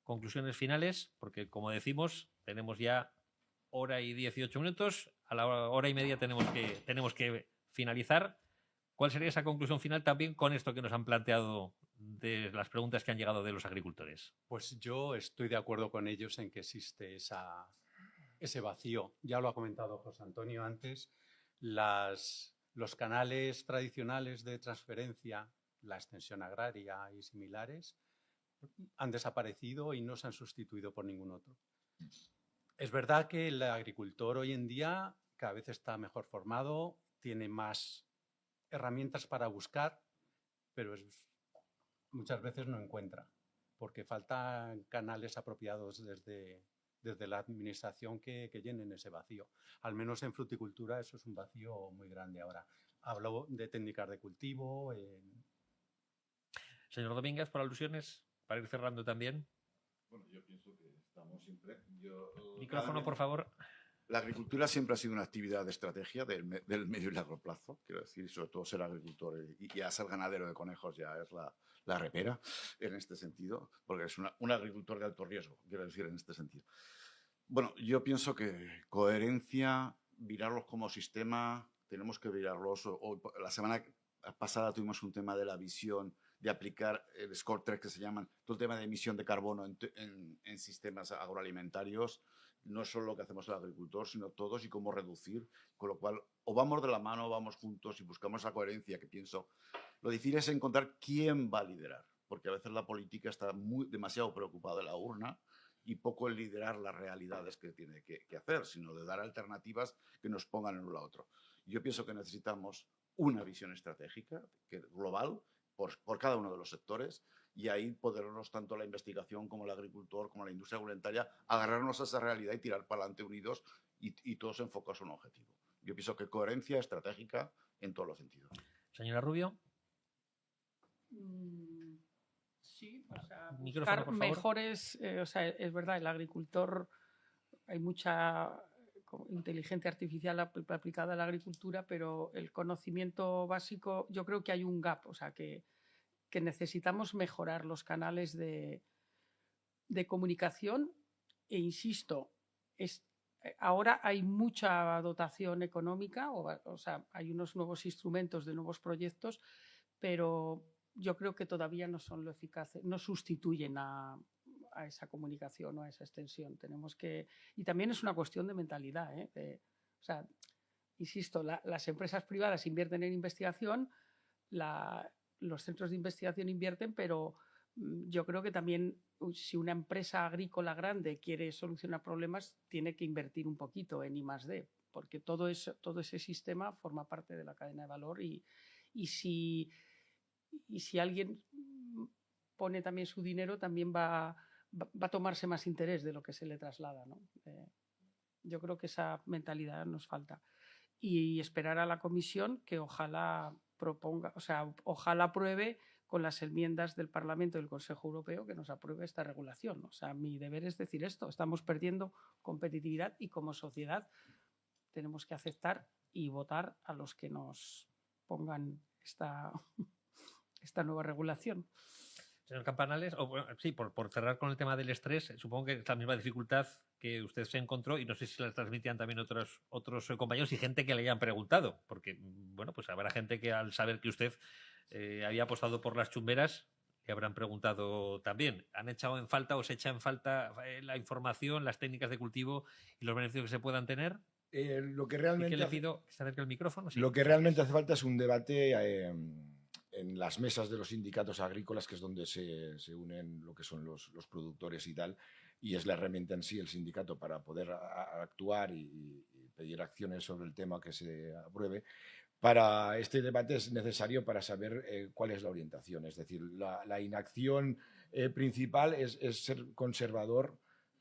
Conclusiones finales, porque como decimos, tenemos ya hora y 18 minutos, a la hora y media tenemos que finalizar. ¿Cuál sería esa conclusión final también con esto que nos han planteado de las preguntas que han llegado de los agricultores? Pues yo estoy de acuerdo con ellos en que existe ese vacío. Ya lo ha comentado José Antonio antes, los canales tradicionales de transferencia, la extensión agraria y similares, han desaparecido y no se han sustituido por ningún otro. Es verdad que el agricultor hoy en día cada vez está mejor formado, tiene más herramientas para buscar, pero muchas veces no encuentra, porque faltan canales apropiados desde la administración que llenen ese vacío. Al menos en fruticultura eso es un vacío muy grande ahora. Hablo de técnicas de cultivo. Señor Domínguez, por alusiones, para ir cerrando también. Bueno, yo pienso que estamos siempre... Micrófono, por favor. La agricultura siempre ha sido una actividad de estrategia del medio y largo plazo, quiero decir, y sobre todo ser agricultor y ya ser ganadero de conejos ya es la repera en este sentido, porque es un agricultor de alto riesgo, quiero decir, en este sentido. Bueno, yo pienso que coherencia, virarlos como sistema, tenemos que virarlos. La semana pasada tuvimos un tema de la visión de aplicar el Score 3 que se llaman, todo el tema de emisión de carbono en sistemas agroalimentarios. No es solo lo que hacemos el agricultor, sino todos y cómo reducir, con lo cual o vamos de la mano o vamos juntos y buscamos esa coherencia que pienso. Lo difícil es encontrar quién va a liderar, porque a veces la política está demasiado preocupada de la urna y poco en liderar las realidades que tiene que hacer, sino de dar alternativas que nos pongan en uno a otro. Yo pienso que necesitamos una visión estratégica global por cada uno de los sectores y ahí podernos tanto la investigación como el agricultor, como la industria agroalimentaria, agarrarnos a esa realidad y tirar para adelante unidos y todos enfocados en un objetivo. Yo pienso que coherencia estratégica en todos los sentidos. Señora Rubio. Sí, o sea, Micrófono, por favor. mejores, o sea, es verdad, el agricultor, hay mucha inteligencia artificial aplicada a la agricultura, pero el conocimiento básico, yo creo que hay un gap, o sea, que necesitamos mejorar los canales de comunicación e insisto, ahora hay mucha dotación económica, o sea, hay unos nuevos instrumentos de nuevos proyectos, pero yo creo que todavía no son lo eficaces, no sustituyen a esa comunicación o a esa extensión. Tenemos que, y también es una cuestión de mentalidad, o sea, insisto, las empresas privadas invierten en investigación, los centros de investigación invierten, pero yo creo que también si una empresa agrícola grande quiere solucionar problemas, tiene que invertir un poquito en I+D, porque todo ese sistema forma parte de la cadena de valor y si alguien pone también su dinero, también va a tomarse más interés de lo que se le traslada, ¿no? Yo creo que esa mentalidad nos falta. Y esperar a la Comisión que ojalá proponga, o sea, ojalá apruebe con las enmiendas del Parlamento y del Consejo Europeo que nos apruebe esta regulación. O sea, mi deber es decir esto, estamos perdiendo competitividad y como sociedad tenemos que aceptar y votar a los que nos pongan esta nueva regulación. Señor Campanales, sí, por cerrar con el tema del estrés, supongo que es la misma dificultad que usted se encontró y no sé si la transmitían también otros compañeros y gente que le hayan preguntado, porque bueno, pues habrá gente que al saber que usted había apostado por las chumberas le habrán preguntado también. ¿Han echado en falta o se echa en falta la información, las técnicas de cultivo y los beneficios que se puedan tener? Lo que realmente le pido que se acerque el micrófono. Sí. Lo que realmente hace falta es un debate en las mesas de los sindicatos agrícolas, que es donde se unen lo que son los productores y tal, y es la herramienta en sí, el sindicato, para poder actuar y pedir acciones sobre el tema que se apruebe. Para este debate es necesario para saber cuál es la orientación. Es decir, la inacción principal es ser conservador,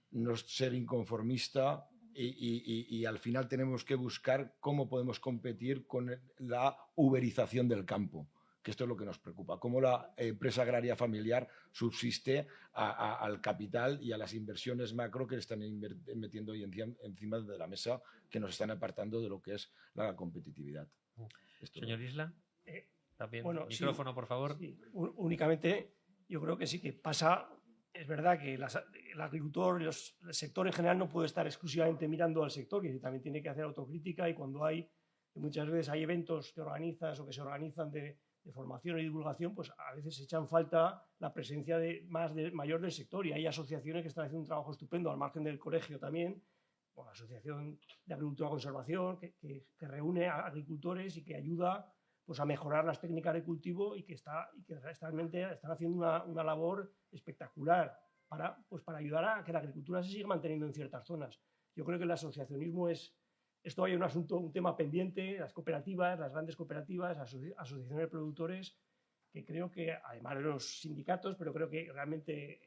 no ser inconformista y al final tenemos que buscar cómo podemos competir con la uberización del campo, que esto es lo que nos preocupa, cómo la empresa agraria familiar subsiste al capital y a las inversiones macro que están metiendo hoy encima de la mesa, que nos están apartando de lo que es la competitividad. Señor Isla, también bueno, micrófono, sí, por favor. Sí. Únicamente, yo creo que sí que pasa. Es verdad que el agricultor y el sector en general no puede estar exclusivamente mirando al sector, que también tiene que hacer autocrítica, y cuando muchas veces hay eventos que organizas o que se organizan de formación y divulgación, pues a veces echan falta la presencia mayor del sector, y hay asociaciones que están haciendo un trabajo estupendo al margen del colegio también, o la Asociación de Agricultura y Conservación, que reúne a agricultores y que ayuda pues, a mejorar las técnicas de cultivo y que realmente están haciendo una labor espectacular para ayudar a que la agricultura se siga manteniendo en ciertas zonas. Yo creo que el asociacionismo es todavía un tema pendiente, las cooperativas, las grandes cooperativas, asociaciones de productores, que creo que, además de los sindicatos, pero creo que realmente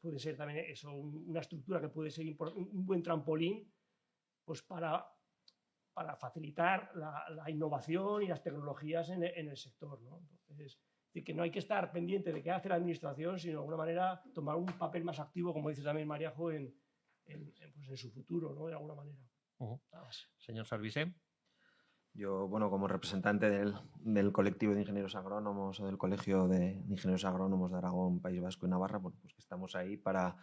puede ser también eso, una estructura que puede ser un buen trampolín pues para facilitar la innovación y las tecnologías en el sector, ¿no? Entonces, que no hay que estar pendiente de qué hace la administración, sino de alguna manera tomar un papel más activo, como dice también Mariajo, en su futuro, ¿no? De alguna manera. Señor Sarvisé. Yo, bueno, como representante del colectivo de ingenieros agrónomos o del Colegio de Ingenieros Agrónomos de Aragón, País Vasco y Navarra, bueno, pues que estamos ahí para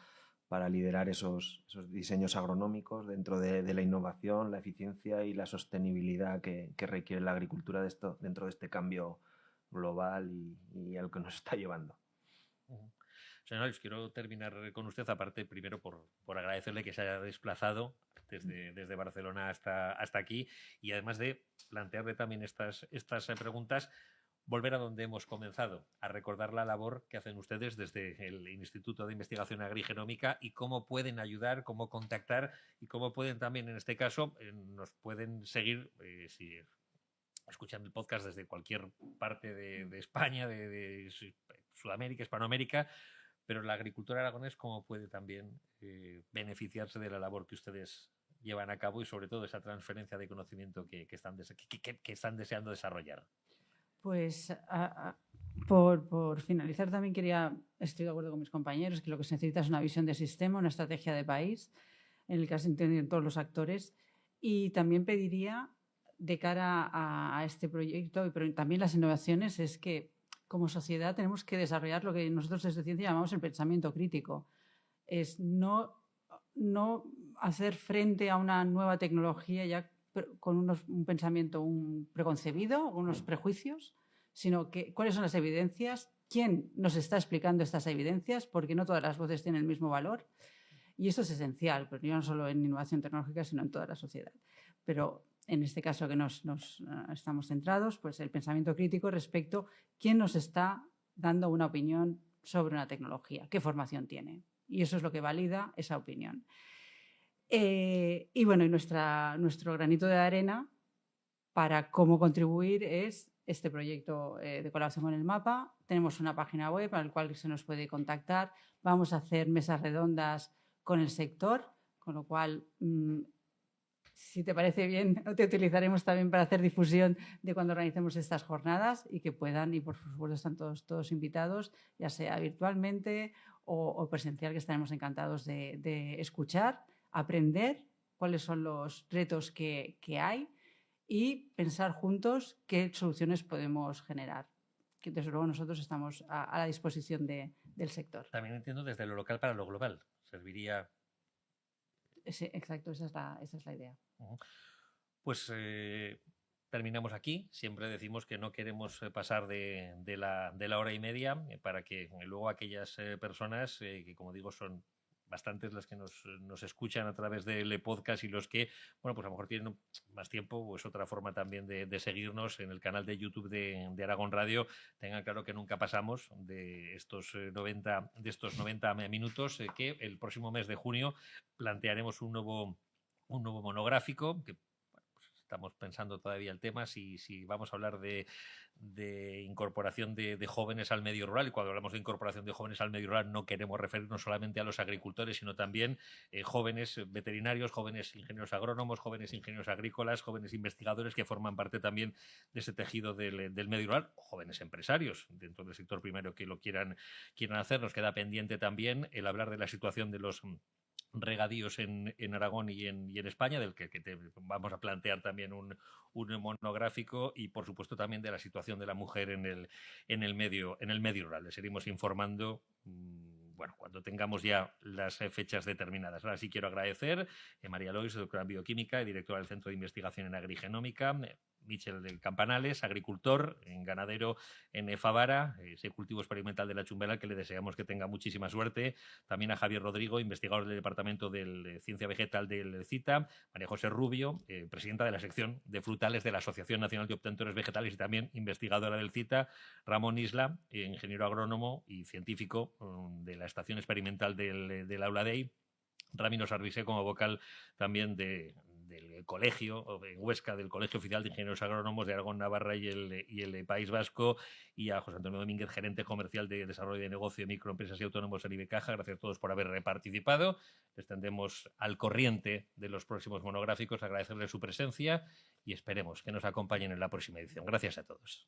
liderar esos diseños agronómicos dentro de la innovación, la eficiencia y la sostenibilidad que requiere la agricultura dentro de este cambio global y al que nos está llevando. Señor Alves, quiero terminar con usted, aparte primero por agradecerle que se haya desplazado desde Barcelona hasta aquí y además de plantearle también estas preguntas, volver a donde hemos comenzado, a recordar la labor que hacen ustedes desde el Instituto de Investigación Agrigenómica y cómo pueden ayudar, cómo contactar y cómo pueden también, en este caso, nos pueden seguir si escuchan el podcast desde cualquier parte de España, de Sudamérica, Hispanoamérica, pero la agricultura aragonés cómo puede también beneficiarse de la labor que ustedes llevan a cabo y sobre todo esa transferencia de conocimiento que están deseando desarrollar. Pues por finalizar también estoy de acuerdo con mis compañeros, que lo que se necesita es una visión de sistema, una estrategia de país, en el que se entienden todos los actores, y también pediría de cara a este proyecto, pero también las innovaciones, es que como sociedad tenemos que desarrollar lo que nosotros desde ciencia llamamos el pensamiento crítico. Es no hacer frente a una nueva tecnología ya con un pensamiento preconcebido, unos prejuicios, sino que cuáles son las evidencias, quién nos está explicando estas evidencias, porque no todas las voces tienen el mismo valor. Y esto es esencial, pero no solo en innovación tecnológica, sino en toda la sociedad. Pero en este caso que nos estamos centrados, pues el pensamiento crítico respecto a quién nos está dando una opinión sobre una tecnología, qué formación tiene. Y eso es lo que valida esa opinión. Y bueno, y nuestro granito de arena para cómo contribuir es este proyecto de colaboración con el MAPA. Tenemos una página web a la cual se nos puede contactar. Vamos a hacer mesas redondas con el sector, con lo cual, si te parece bien, te utilizaremos también para hacer difusión de cuando organicemos estas jornadas y que puedan, y por supuesto están todos invitados, ya sea virtualmente o presencial, que estaremos encantados de escuchar, aprender cuáles son los retos que hay y pensar juntos qué soluciones podemos generar. Que desde luego nosotros estamos a la disposición del sector. También entiendo desde lo local para lo global. Serviría... Sí, exacto, esa es la idea. Pues terminamos aquí. Siempre decimos que no queremos pasar de la hora y media para que luego aquellas personas que, como digo, son bastantes las que nos escuchan a través del podcast y los que, bueno, pues a lo mejor tienen más tiempo, pues otra forma también de seguirnos en el canal de YouTube de Aragón Radio. Tengan claro que nunca pasamos de estos 90 minutos, que el próximo mes de junio plantearemos un nuevo monográfico que estamos pensando todavía el tema, si vamos a hablar de incorporación de jóvenes al medio rural. Y cuando hablamos de incorporación de jóvenes al medio rural no queremos referirnos solamente a los agricultores, sino también jóvenes veterinarios, jóvenes ingenieros agrónomos, jóvenes ingenieros agrícolas, jóvenes investigadores que forman parte también de ese tejido del medio rural, o jóvenes empresarios dentro del sector primario que lo quieran hacer. Nos queda pendiente también el hablar de la situación de los regadíos en Aragón y en España, del que vamos a plantear también un monográfico, y por supuesto también de la situación de la mujer en el medio rural. Les seguimos informando cuando tengamos ya las fechas determinadas. Ahora sí quiero agradecer a María Lois, doctora en bioquímica y directora del Centro de Investigación en Agrigenómica, Michel del Campanales, agricultor, ganadero en Favara, ese cultivo experimental de la chumbela, que le deseamos que tenga muchísima suerte. También a Javier Rodrigo, investigador del Departamento de Ciencia Vegetal del CITA, María José Rubio, presidenta de la sección de frutales de la Asociación Nacional de Obtentores Vegetales y también investigadora del CITA, Ramón Isla, ingeniero agrónomo y científico de la Estación Experimental del Aula Dei, Ramiro Sarvisé como vocal también del colegio, en Huesca, del Colegio Oficial de Ingenieros Agrónomos de Aragón, Navarra y el País Vasco, y a José Antonio Domínguez, gerente comercial de desarrollo de negocio de microempresas y autónomos en Ibecaja. Gracias a todos por haber participado. Les tendremos al corriente de los próximos monográficos, agradecerles su presencia y esperemos que nos acompañen en la próxima edición. Gracias a todos.